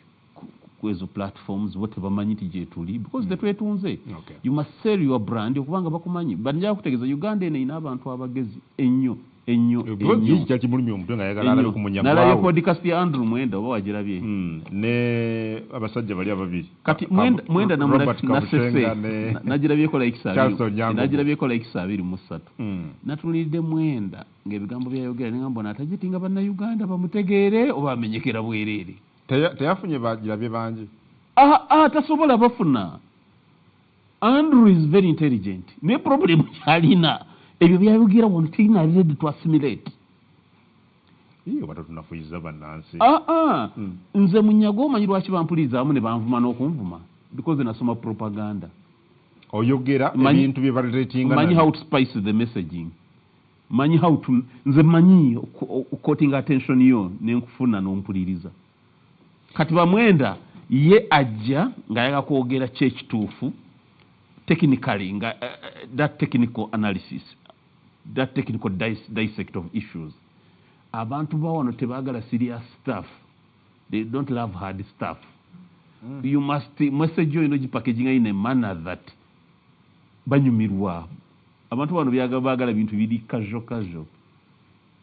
kwezo platforms bote bamanyi nti gyetuli because tetwetunze you must sell your brand okubanga bakumanyi banja kutegeeza Uganda eno ina abantu abagezi ennyo kyaki mulimi omuntu nga ayagala alabe ku Munyagwa nalayo podcast ya Andrew Mwenda oba wagirabye ne abasajja bali ababiri kati Mwenda nasese nagirabyeko like 2 nagirabyeko like 23 natulidde Mwenda ng'ebigambo byayogera nengamba natagitinga banna Uganda bamutegeere oba amenyekera bwereere teyafunye bagirabye bangi tasobola bafuna. Andrew is very intelligent ne problem kyalina ebyo byayogera wano tina ready to assimilate iyo batatunafuyiza bannansi nze Munyagwa omanyi lwaki bampulizaamu ne banvuma n'okunvuma because nasoma propaganda oyogera ebintu bye baliratinga manyi how to spice the messaging manyi how to nze manyi quoting attention yo nenkufuna n'ompuliriza kati Bamwenda ye ajja ng'ayaga kwogera kyekituufu technically nga that technical analysis that technical dissect of issues abantu bawano tebaagala serious stuff they don't love hard stuff You must message yo ino packaging in a manner that banyumirwa abantu bano byagabagala bintu biri casual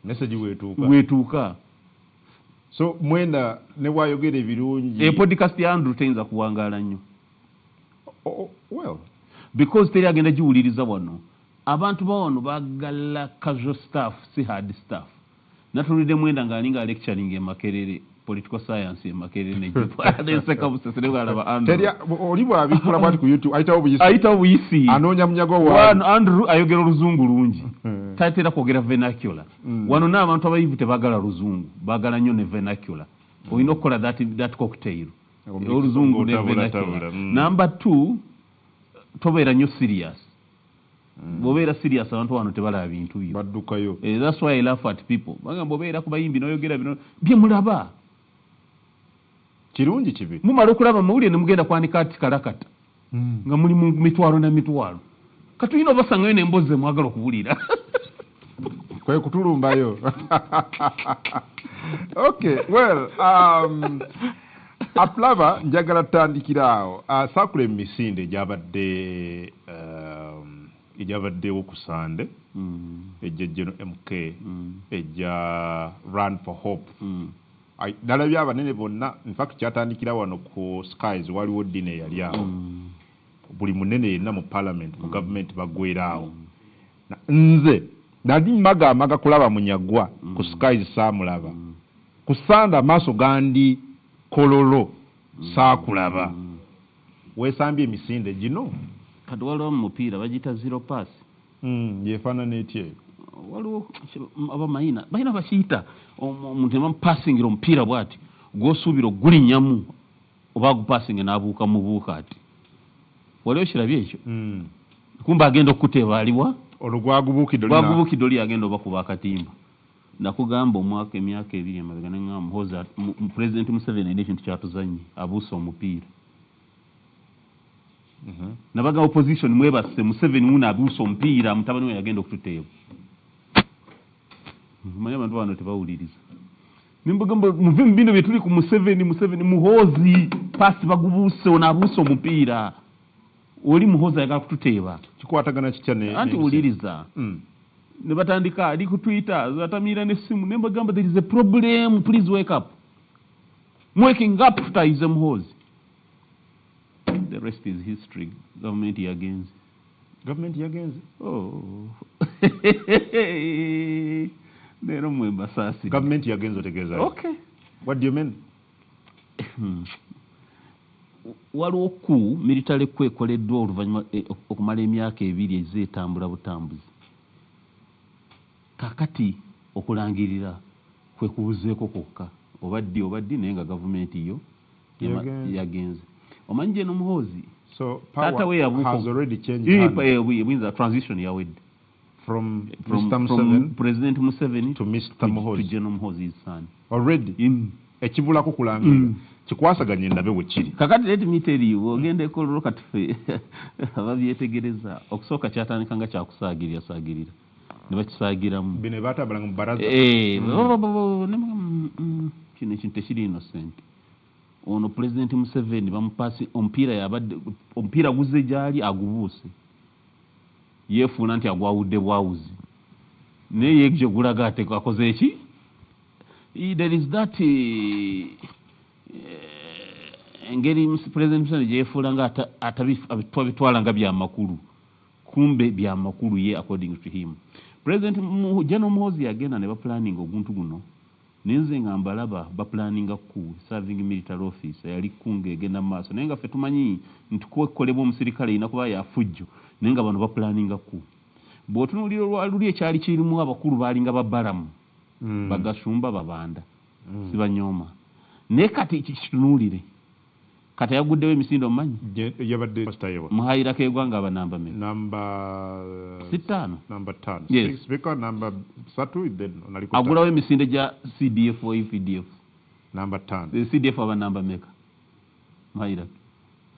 message wetuuka so mwenda ne bwayogera ebirungi podcast ya Andrew tayinza kuwangaala nnyo well because teri agenda giwuliriza wano abantu bawano bagala casual stuff si hard stuff natulide mwenda ngaalinga lecturing Makerere political science Makerere nejipwadeseka busesere bwalaba Andrew teri oli bwabikula bwati ku YouTube ayita buyisi anonya munyago wa Andrew ayogera oluzungu lungi tatera kwogera vernacular wano n'abantu abayivu tebagala luzungu bagala nnyo ne vernacular olina okukola that cocktail oluzungu ne vernacular number 2 tobeera nnyo serious bobeera serious abantu wano tebalaba bintu byo baddukayo that's why I laugh at people bagamba bobeera ku bayimbi n'oyogera bino bye mulaba kirungi kibi mumala okulaba mawulire ne mugenda kwanika ati kalakata nga muli mu mitwalo na mitwalo katulina obasangayo n'emboozi mwagala okuwulira kwe kutulumbayo okay well aplava njagala tutandikiraawo saakula emisinde egyabaddewo ku Sande ejja General MK ejja Run for Hope nalabye abanene bonna infact kyatandikira wano ku Skies waliwo dina eyali awo buli munene yenna mu parliament mu government bagweraawo nze nali magamaga kulaba Munyagwa ku Skies saamulaba ku Sande amaaso gandi kololo saakulaba weesambye emisinde gino kati waliwo mupiira bagita zero pass yefaanana etya waliwo abamayina balina bakiyita omuntu ebamupasingira omupiira bwati gwosuubira ogulinyamu oba agupasinge n'abuuka mu buuka ati waliwo kirabye ekyo kumba agenda okuteeba aliwa olwo gwagubuukidde oli agenda obakuba akatimba nakugamba emyaka 2 emabega neŋŋamba muhoza President Museveni alina ekintu kyatuzannye abuusa omupiira nabaga opposition mwebase Museveni muna abuusa omupiira mutabani we yagenda okututeeba manya abantu bano tebawuliriza nimbagamba muve mu bino bye tuli ku Museveni muhozi pasi bagubuuse ono abuusa omupiira oli muhozi ayagala kututeeba kikwatagana kitya ne anti wuliriza ne batandika ali ku Twitter zatamira n'essimu ne mbagamba there is a problem please wake up waking up tutayize muhozi the rest is history government yagenze nero mwemba sasi government yagenze otegeeza okay what do you mean waliwo ku military kwekoleddwa oluvannyuma okumala emyaka 2 ezeetambula butambuzi kakati okulangirira kwe kubuzeeko kwokka obaddi naye nga gavumenti yo yagenze omanyi gye n'omuhozi so power has already changed means a transition yawedde from Mr. President Museveni to Mr. Muhozi to General Muhozi's son already ekibulako kulangirira kikwasaganye ndabe bwe kiri kakati let me tell you ogende kololo katife ababyetegereza okusooka kyatandika nga kyakusaagirira ne bakisaagiramu bino batabulanga mu baraza kino ekintu tekiri innocent ono President Museveni bamupasi omupiira guze gyali agubuuse yeefuuna nti agwawudde bwawuzi naye yegye gulaga ate akoze eki there is that engeri President Museveni gyeyefuula nga twabitwala nga byamakulu kumbe byamakulu ye according to him President General Muhozi yagenda ne baplanning oguntu guno nenze nga mbalaba baplanninga ku serving military officer yali kunga egenda maaso naye nga ffe tumanyi nti kukolebwa omusirikale ina kuba yafujjo naye nga bano baplanninga ku bw'otunuulira olwaluli ekyali kirimu abakulu baalinga babbalamu bagashumba babanda sibanyooma naye kati kitunuulire kati yaguddewo emisinde omumanyi yabadde muhayira kegwanga abanamba me number 5 yes. speaker number 3 then agulawo emisinde gya CDF or UPDF number 10 the CDF abanamba meka muhayira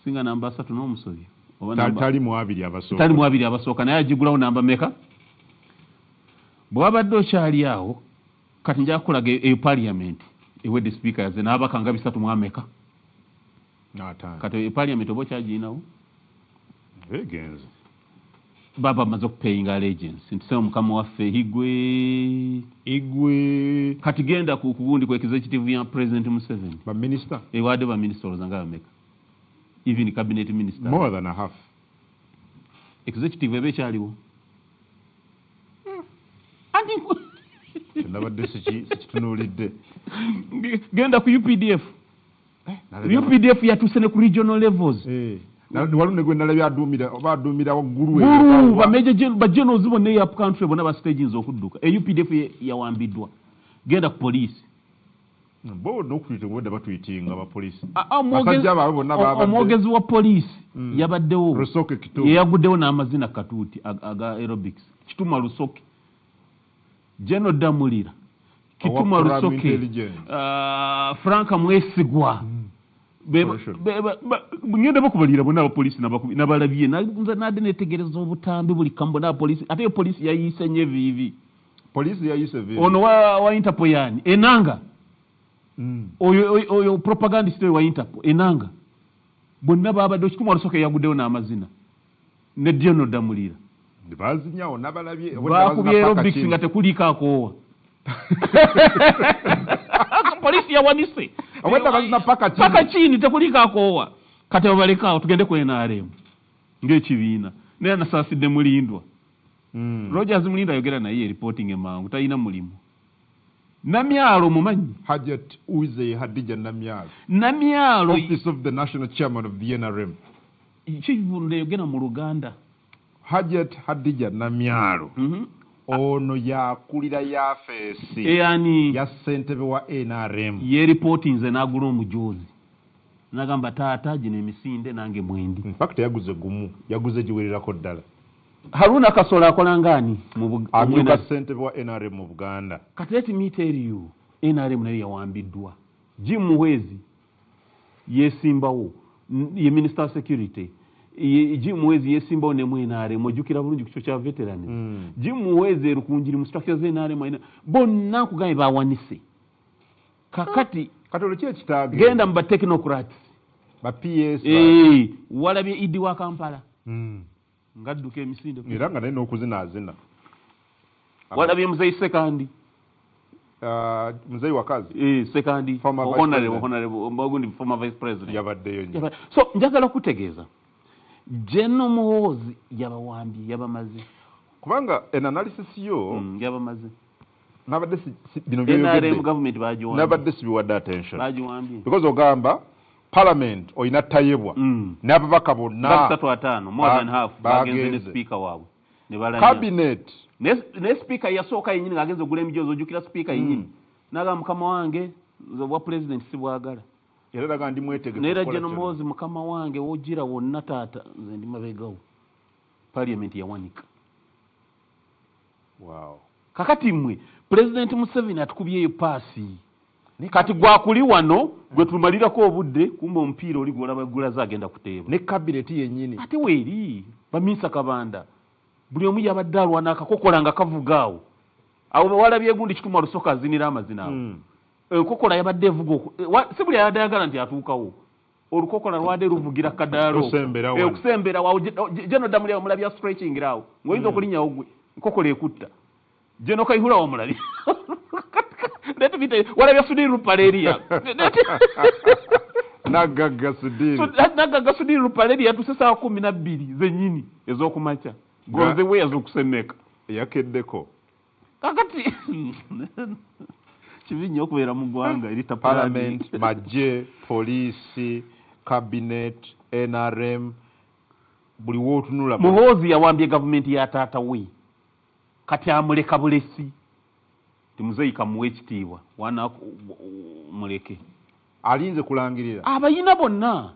singa namba 3 n'omusobyo tali mu abiri abasooka naye agigulawo namba meka bwabadde okyali awo kati nja kulaga e parliament ewedde speaker yaze n'abaka nga 3 mu ameka kati parliament obo kyaginawo egenze baba amaze okupayinga allegiance nti sema mukama waffe igwe kati genda ku kugundi ku executive ya president Museveni ba minister wadde ba minister olozanga bameka even cabinet minister more than a half executive ebe kyaliwo nabadde sikitunulidde genda ku UPDF UPDF yatuse ne ku regional levels walune gwe nalabya aduumira waggulu ba generals bonna ya country bonna ba stages okudduka UPDF yawambiddwa genda ku police bo nokuyita ngode batwitinga abapolisi omwogezi wa police yabaddewo Rusoke Kituma yaguddewo n'amazina katuuti aga aerobics Kituma Rusoke General Damulira Kituma Rusoke Franka Mwesigwa ngenda bakubalira bonna abapolisi nabalabye nade netegereza obutambi buli kambo n'abapolisi ate poliisi yayise nye vivi ono wa Interpol yani enanga oyo propagandist wa Interpol enanga bonna babadde Kituma Rusoke yaguddewo n'amazina ne General Damulira bazinyawo nabalabye bakubye aerobics nga tekuliko akoowa polisi yawanise awenda bazina paka chini tekuliko akoowa kati babalekaawo tugende ku NRM ng'ekibiina naye nasaasidde mulindwa Rogers Mulindwa ayogera naye reporting emangu talina mulimu Namyalo mumanyi Hajat Uze Hadija Namyalo Office of the National Chairman of the NRM kivunde yogera mu Luganda Hajat Hadija Namyalo ono yakulira yafeesi yani ya ssentebe wa NRM ye reporting nze n'agula omujozi nagamba taata gino emisinde nange mwendi in fact yaguze gumu yaguze giwererako ddala Haruna Kasola akola ngani amyuka ssentebe wa NRM mu Buganda kati let me tell you NRM nayo yawambiddwa Jim Muhwezi yesimbawo ye minister security Jim Muhwezi yesimbawo ne mu NRM ojukira bulungi ku kyo kya veteran Jim Muhwezi erukunjiri mu structure ze NRM bonna kugaye bawanise kakati katolo kye kitage genda mba technocrats ba PS walabye Idi wa Kampala ngadduka emisinde era nga naye n'okuzinaazina walabye muzeyi sekandi muzeyi wakazi sekandi honorable mbagundi former vice president yabaddeyo nnyo so njagala kutegeeza General Muhoozi yabawambye yabamaze kubanga an analysis yo yabamaze nabadde bino NRM government bajiwambye nabadde sibiwadde attention bajiwambye because ogamba parliament oyina tayebwa n'ababaka bonna 3-5 more than half bagenze ne speaker waabwe ne balanya cabinet ne speaker yasooka yennyini ng'agenze ogula emijozi ojjukira speaker yennyini n'agamba mukama wange bwa president sibwagala era daga ndi mwetegefu neera General Muhoozi mukama wange wojjira wonna taata nze ndi mabegawo parliament yawanika wow kakati mmwe president Museveni atukubyeyo paasi kati gwakuli wano gwe tumalirako obudde kumbe omupiira oli gwolaba gulaza agenda kuteeba ne cabinet yennyini ate weeri bamisa kabanda buli omu yabadde alwana akakokola nga kavugaawo awo walabye gundi Kituma Rusoke azinira amazina awo enkokola yabadde evuga si buli ayadde ayagala nti atuukawo olukokola lwadde luvugira kaddaalo okusembera wawo General Damulira omulabya stretching awo ng'oyinza okulinnyawo gwe nkokola ekutta General Kayihura wamulabya walabya Sudiri Lupaleria nagagga Sudiri Lupaleria yatuse saa 12 zennyini ez'okumakya gonze we yaz'okusemeka yakeddeko kakati kibi nnyo okubeera mu ggwanga erita parliament majje poliisi cabinet NRM buli wootunula Muhoozi yawambye gavumenti ya taata we kati amuleka bulesi timuzeyi kamuwe ekitiibwa wana muleke alinze kulangirira abayina bonna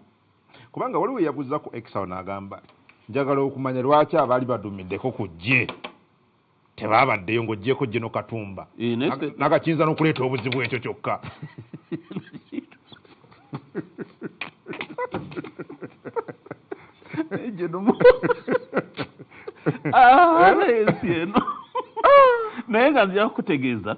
kubanga waliwo yabuza ku exawo n'agamba njagala okumanya lwaki abaali badumiddeko ku gye tebabaddeyo ng'oggyeko General Katumba nakakiyinza n'okuleeta obuzibu ekyo kyokka naye nga nzira kutegeeza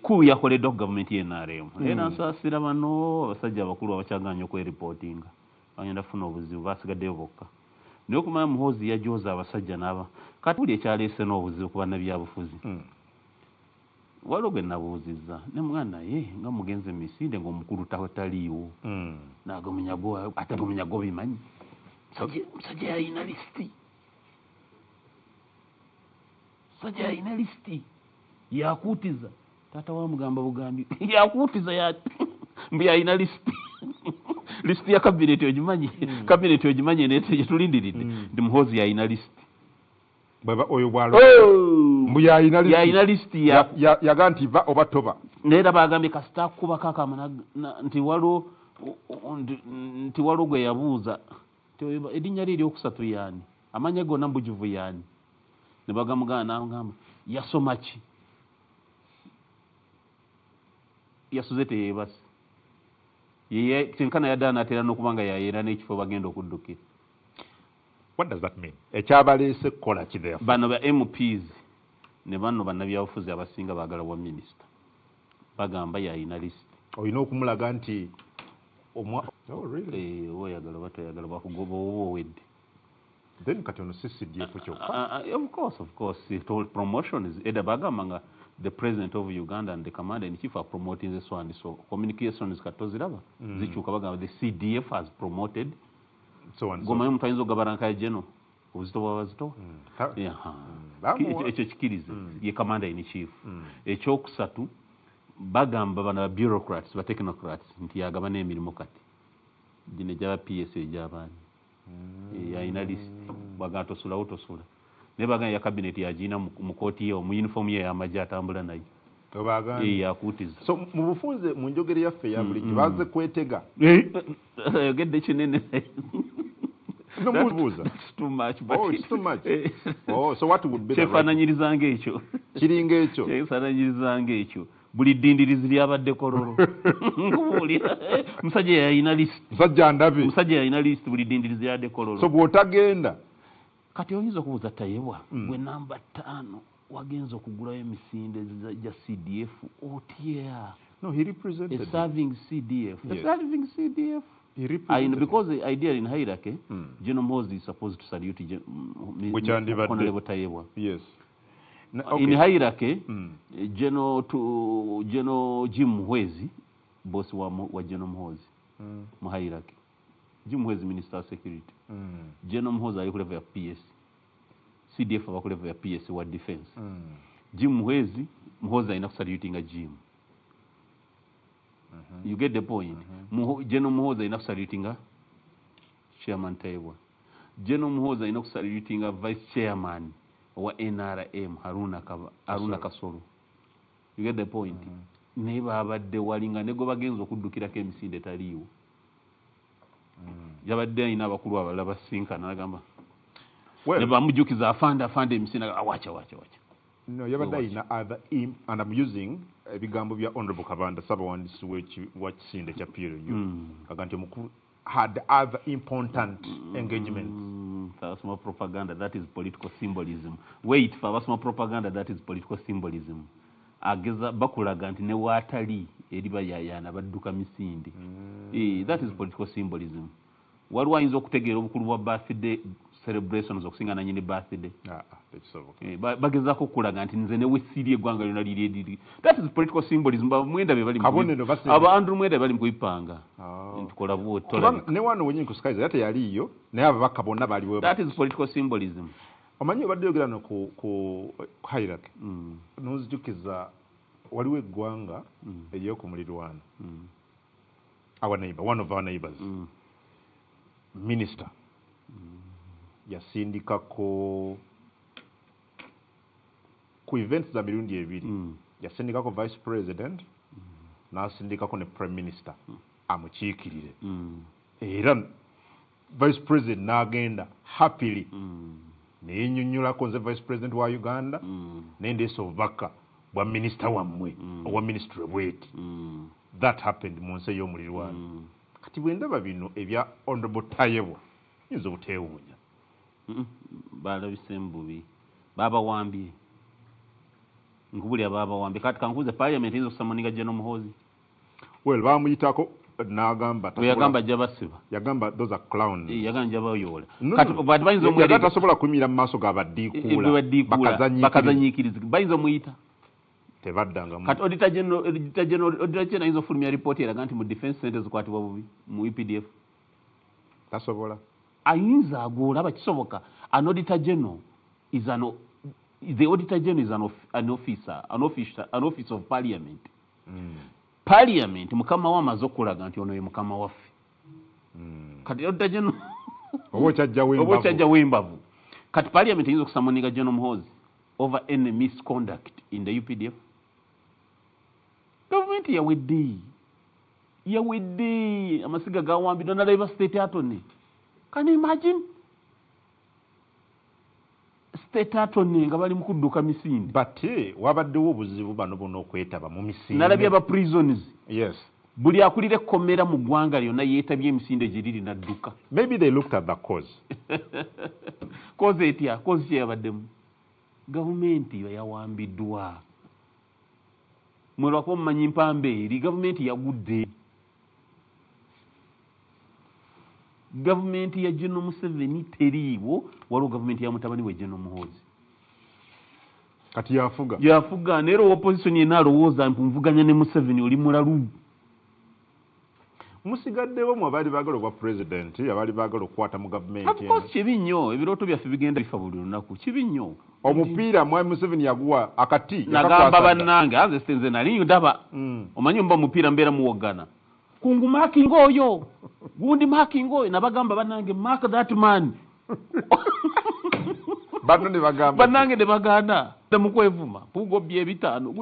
ku yakoleddwa ku gavumenti y'NRM era nsaasira bano abasajja abakulu abakyaganya okweripootinga bagenda kufuna obuzibu basigaddeyo bokka naye okumanya Muhoozi yajooza abasajja n'aba kati buli ekyaleese n'obuzibu ku bannabyabufuzi waliwo gwe nabuuzizza ne muganda naye nga mugenze mu misinde ng'omukulu taliiwo n'agamunyago ate agamunyago bimanyi musajja yalina lisiti musajja yalina lisiti yakuutiza taata wamugamba bugambi yakuutiza mbu yalina lisiti lisiti ya kabineti ogimanyi kabineti ogimanyi netulindiridde ndi Muhoozi yalina lisiti oyo bwalo mbu yalina lisiti yaga nti va oba toba neera bagambye kasita kubako akamana nti waliwo gwe yabuuza erinnya lye eryokusatu yaani amanya gonna mbujuvu yaani ne bagamugana n'agamba yasoma ki yasuze teyeebase kyenkana yaddaana atera n'okuba nga yayeera n'ekifo bagenda okuddukira. What does that mean? Ekyabaleese kukola ki there? Bano ba MPs ne bano bannabyabufuzi abasinga baagala bwa minisita bagamba yalina lisiti. Olina okumulaga nti oyagala batoyagala bakugoba oba owedde. Then kati ono si CDF kyokka. Of course. Promotion is either bagamba nga the president of Uganda and the commander in chief are promoting this one. So communications katoziraba zikyuka bagamba the CDF has promoted so on. Goma mtu ayinza ogabaranka jeno obuzito bwabazito ekyo kikirize ye commander in chief ekyokusatu bagamba bana bureaucrats ba technocrats nti yagaba n'emirimu kati gine gyaba PS egy'abaani yalina list bagato tosula ne baganya ya cabinet yagina mu kooti yo mu uniform ye y'amajja atambula nayo tobagana yakutiza so mu bufunze mu njogere yaffe ya buli kibaze kwetega yogedde kinene no mubuuza it's too much it's too much so what would be kyefaananyirizanga ekyo kiringa ekyo kyefaananyirizanga ekyo buli ddindirizi lyabadde kororo nkubuulira musajja yalina list musajja yalina list buli ddindirizi lyabadde kororo so bw'otagenda kati oyinza okubuuza tayebwa gwe namba 5 wagenza okugulayo emisinde gya CDF otya no he represented a serving CDF yes. A serving CDF because the idea in hierarchy General Muhoozi is supposed to salute Honorable Tayebwa yes okay. In hierarchy General Jim Muhwezi boss wa General Muhoozi mu hierarchy Jim Muhwezi Minister of Security General Muhoozi ali ku level ya PS CDF aba ku level ya PS wa defense Jim Muhwezi alina kusalutinga Jim you get the point General Muhoozi alina kusalutinga Chairman Tayebwa General Muhoozi alina kusalutinga Vice Chairman wa NRM Haruna Kasolo you get the point naye babadde walinga ne gwe bagenza okuddukirako emisinde taliiwo yabadde alina abakulu abalala basinkana nagamba ne bamujjukiza afande emisinde wacha no yabadde alina other and I'm using ebigambo bya Honorable Kabanda Ssabawandiisi w'ekisinde kya PLU kaga nti omukulu had other important engagements. That's more propaganda. That is political symbolism. Wait, for more propaganda. That is political symbolism. Ageza bakulaga nti ne watali eriba yayana badduka misindi. That is political symbolism. Waliwo ayinza okutegeera obukulu bwa birthday celebrations okusinga na nyini birthday. Bagezaako okulaga nti nze ne wesiri eggwanga lyonna liri. That is political symbolism. Mwenda be bali aba Andrew Mwenda bali mukuyipanga. Ntukola bwotola. Ne wano wenye kusikaiza yate yaliyo naye ababaka bonna baliwo. That is political symbolism. Omanyi obadde yogerano ku hierarchy. Nozijjukiza waliwo eggwanga ery'oku mulirwana. Our neighbor, one of our neighbors. Minister yasindikako ku events za mirundi ebiri yasindikako vice president n'asindikako ne prime minister amukiikirire era vice president n'agenda happily neyennyonnyolako nze vice president wa Uganda nendeesa obubaka bwa minisita wammwe owa ministry bweti that happened mu nsi ey'omulirwana kati bwendaba bino ebya Honorable Tayebwa yinza obuteewuunya balabise mbubi babawambye nkubuli ababa wambi kati kankuze parliament izo kusamoninga General Muhoozi well bamuyitako n'agamba yagamba jabasiba yagamba those are clowns yagamba jabayola kati bati bayinza omuyita yagata sobola kumira mu maaso g'abaddiikuula bakazanyiikiriza bayinza omuyita tebaddanga kati auditor general ayinza ofulumya report eraga nti mu defense centers zikwatibwa bubi mu EPDF tasobola ayinza agolaba kisoboka an auditor general is the auditor general is an office of parliament parliament mukama wa amaze okulaga nti ono ye mukama waffe kati auditor general obo kyajja wembavu kati parliament ayinza okusamoninga General Muhoozi over any misconduct in the UPDF government yawedde amasiga gawambiddwa nalaiba state attorney. Can you imagine? State attorney nga bali mu kudduka misinde. But wabaddewo obuzibu bano bonna okwetaba mu misinde. Nalabye aba prisons. Yes. Buli akulira ekkomera mu ggwanga lyonna yeetabye emisinde gye liri n'adduka. Maybe they looked at the cause. Cause etya? Cause kye yabaddemu. Gavumenti yawambiddwa. Mwelwako mumanyi mpambe eri gavumenti yagudde. Gavumenti ya General Museveni teriiwo waliwo gavumenti ya mutabani we General Muhoozi. Kati yafuga. Yafuga nero opposition yena alowooza mpunvuganya ne Museveni oli mulalu. Musigaddewo mu abaali baagala obwa president abaali baagala okukwata mu gavumenti. Of course kibi nnyo ebirooto byaffe bigenda bifa buli lunaku kibi nnyo. Omupiira mwami Museveni yaguwa akati nagamba bannange aze senze nali ndaba omanyi mba mupiira mbeera muwogana kungu marking oyo gundi marking oyo nabagamba bannange mark that man bannange ne baganda mukwevuma pugo bye bitano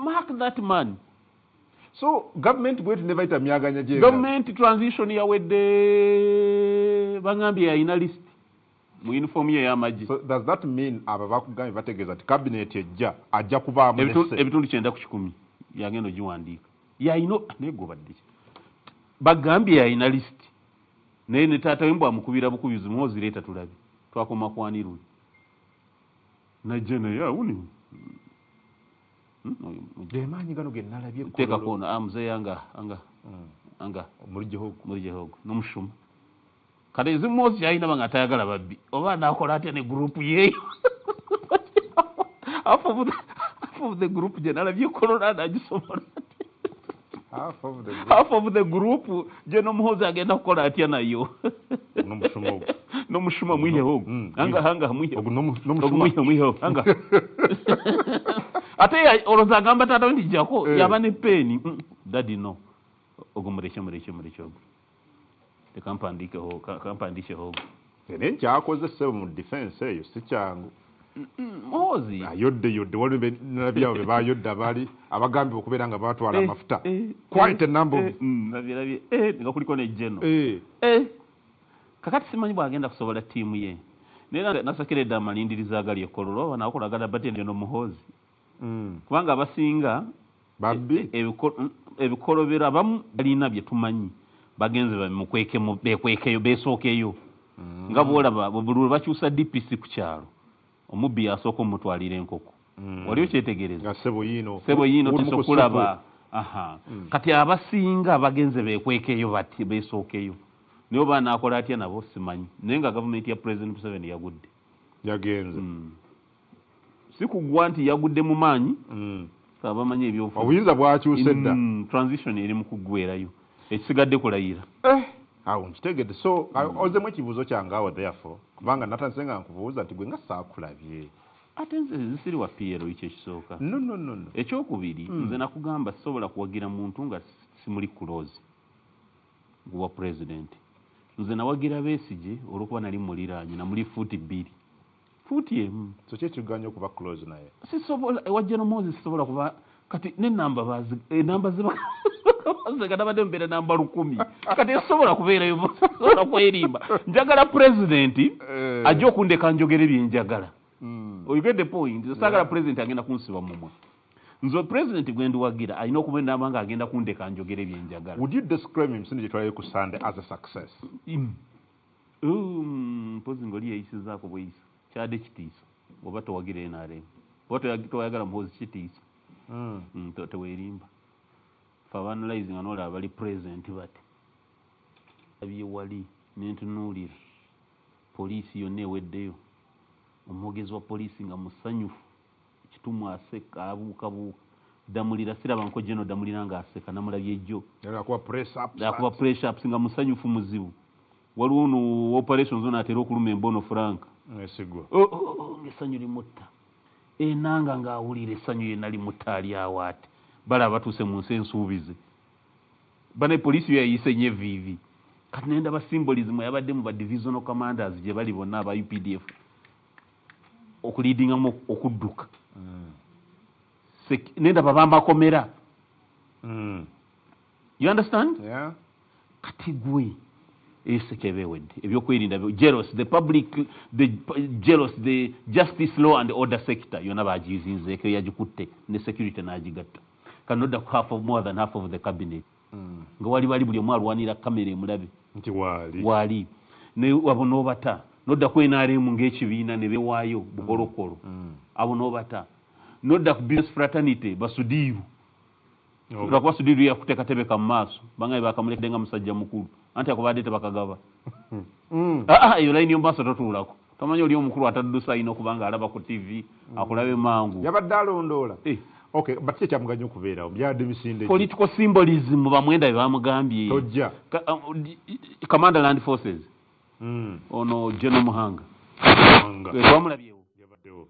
mark that man. So government bwetu never ita myaganya je government transition yawedde bangambye yayina list mu uniform ye y'amagye. So does that mean aba bakugambye bategeeza ti cabinet ajja kubaamu ebitundu 9 ku 10 yagenda ogiwandiika yayino negobadde bagambye yayina list naye ne taata wembu amukubira bukubizi Muhoozi leeta tulabe twakoma kwanirwe najja naye awuni Demanyi gano ge nalabye teka kona mzee anga muri gihugu n'omushuma kale izi Muhoozi yayina banga atayagala babbi oba nakola atya ne group ye half of the group je nalabye corona nagisobola half of the group General Muhoozi agenda kukola atya nayo n'omushuma mwihe hogo anga mwihe anga ate oloza gamba tata ndi jako yaba ne peni daddy no ogumureke ogo the company ho ene kyakoze sebo mu defense eyo si kyangu Muhoozi yodde walibe nabyawo be bayodda bali abagambi okubeera nga batwala amafuta quite a number of nabirabye nga kuliko ne general kakati simanyi bwagenda kusobola tiimu ye nera nasakiredde amalindiriza agali ekololo banakolagala bate General Muhoozi kubanga abasinga babbi ebikolobero abamu balina bye tumanyi bagenze bekwekeyo besookeyo nga bwolaba buli bakyusa DPC ku kyalo omubbi yasooka omutwalira enkoko waliwo kyetegereza sebo yino tisokulaba kati abasinga bagenze bekwekeyo bati besookeyo niyo banaakola atya nabo simanyi naye nga gavumenti ya President Museveni yagudde yagenze si kugwa nti yagudde mu maanyi abamanyi ebyofu obuyinza bwakyuse dda transition eri mu kuggwerayo ekisigadde kulayira awo nkitegedde so ozemu ekibuuzo kyange awo therefore kubanga natandise nga nkubuuza nti gwe nga saakulabye ate nze zisiri wa PRO ekisooka no ekyokubiri nze nakugamba sisobola kuwagira muntu nga simuli close gwa president nze nawagira Besigye olwokuba nali muliraanye namuli fuuti 2 fuuti emu so kyekiganya okuba close naye sisobola ewa General Muhoozi sisobola kuba kati nenamba ziba nabadde mbeera namba 10 kati esobola kubeerayo sobola kwerimba njagala president ajja okundeka njogere byenjagala you get the point saagala president agenda kunsiba mumwe nzo president gwendi wagira alina okuba nabanga agenda kundeka njogere byenjagala. Would you describe him since twali ku Sunday as a success? Pozi ngoli yayisizaako bweyisa kyade kitiisa oba towagira NRM toyagala muhozi kitiisa teweerimba fe abanalizing anoola abali present bati abyewali nentunuulira poliisi yonna eweddeyo omwogezi wa poliisi nga musanyufu kitumu aseka abuukabuuka damulira siraba nko jeno damulira ng'aseka namulabye ejjo akuba press ups nga musanyufu muzibu waliwo ono operations ono atera okuluma embono frank essanyu limutta enanga ng'awulira essanyu yenna limutta ali awo ati bala batuuse mu nsi ensuubize bane poliisi yayise nye vivi kati nendaba symbolism yabadde mu ba divisional commanders gye bali bonna aba UPDF okuliidingamu okudduka nendaba bambakomera you understand kati gwe esekebewedde ebyokwerinda jealous the public the jealous the justice law and order sector yona bagizinzeeko yagikutte ne security n'agigatta kanodda ku more than half of the cabinet nga wali buli omu alwanira kamera emulabe nti wali ne abo n'obata nodda ku NRM ng'ekibiina ne bewaayo bukolokolo abo n'obata nodda ku business fraternity basudiiru lwakuba sudiiru yakuteekatebeka mu maaso bangaye bakamulekedde nga musajja mukulu anti akubadde tebakagaba eyo layini yomumaaso totuulako tomanyi oli omukulu ataddusa ayina okuba nga alaba ku TV akulabe mangu yabadde alondoola okay but kye kyamuganya okubeerawo byadde misinde political symbolism bamwenda bye bamugambye tojja Commander Land Forces ono General Muhanga twamulabyewo yabaddewo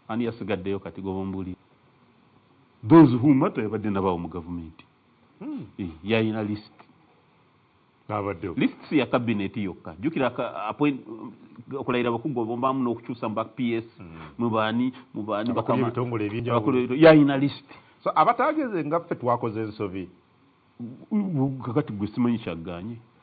ani yasigaddeyo kati gobombuli those who matter yabadde nabawo mu gavumenti yayina list abaddewo list ya cabinet yokka jukira okulayira bakugo bombamu n'okukyusa mu back PS mubani bakama bitongole ebinjawulo yayina list so abatageze nga ffe twakoze ensobi kakati gwe simanyi kyagganye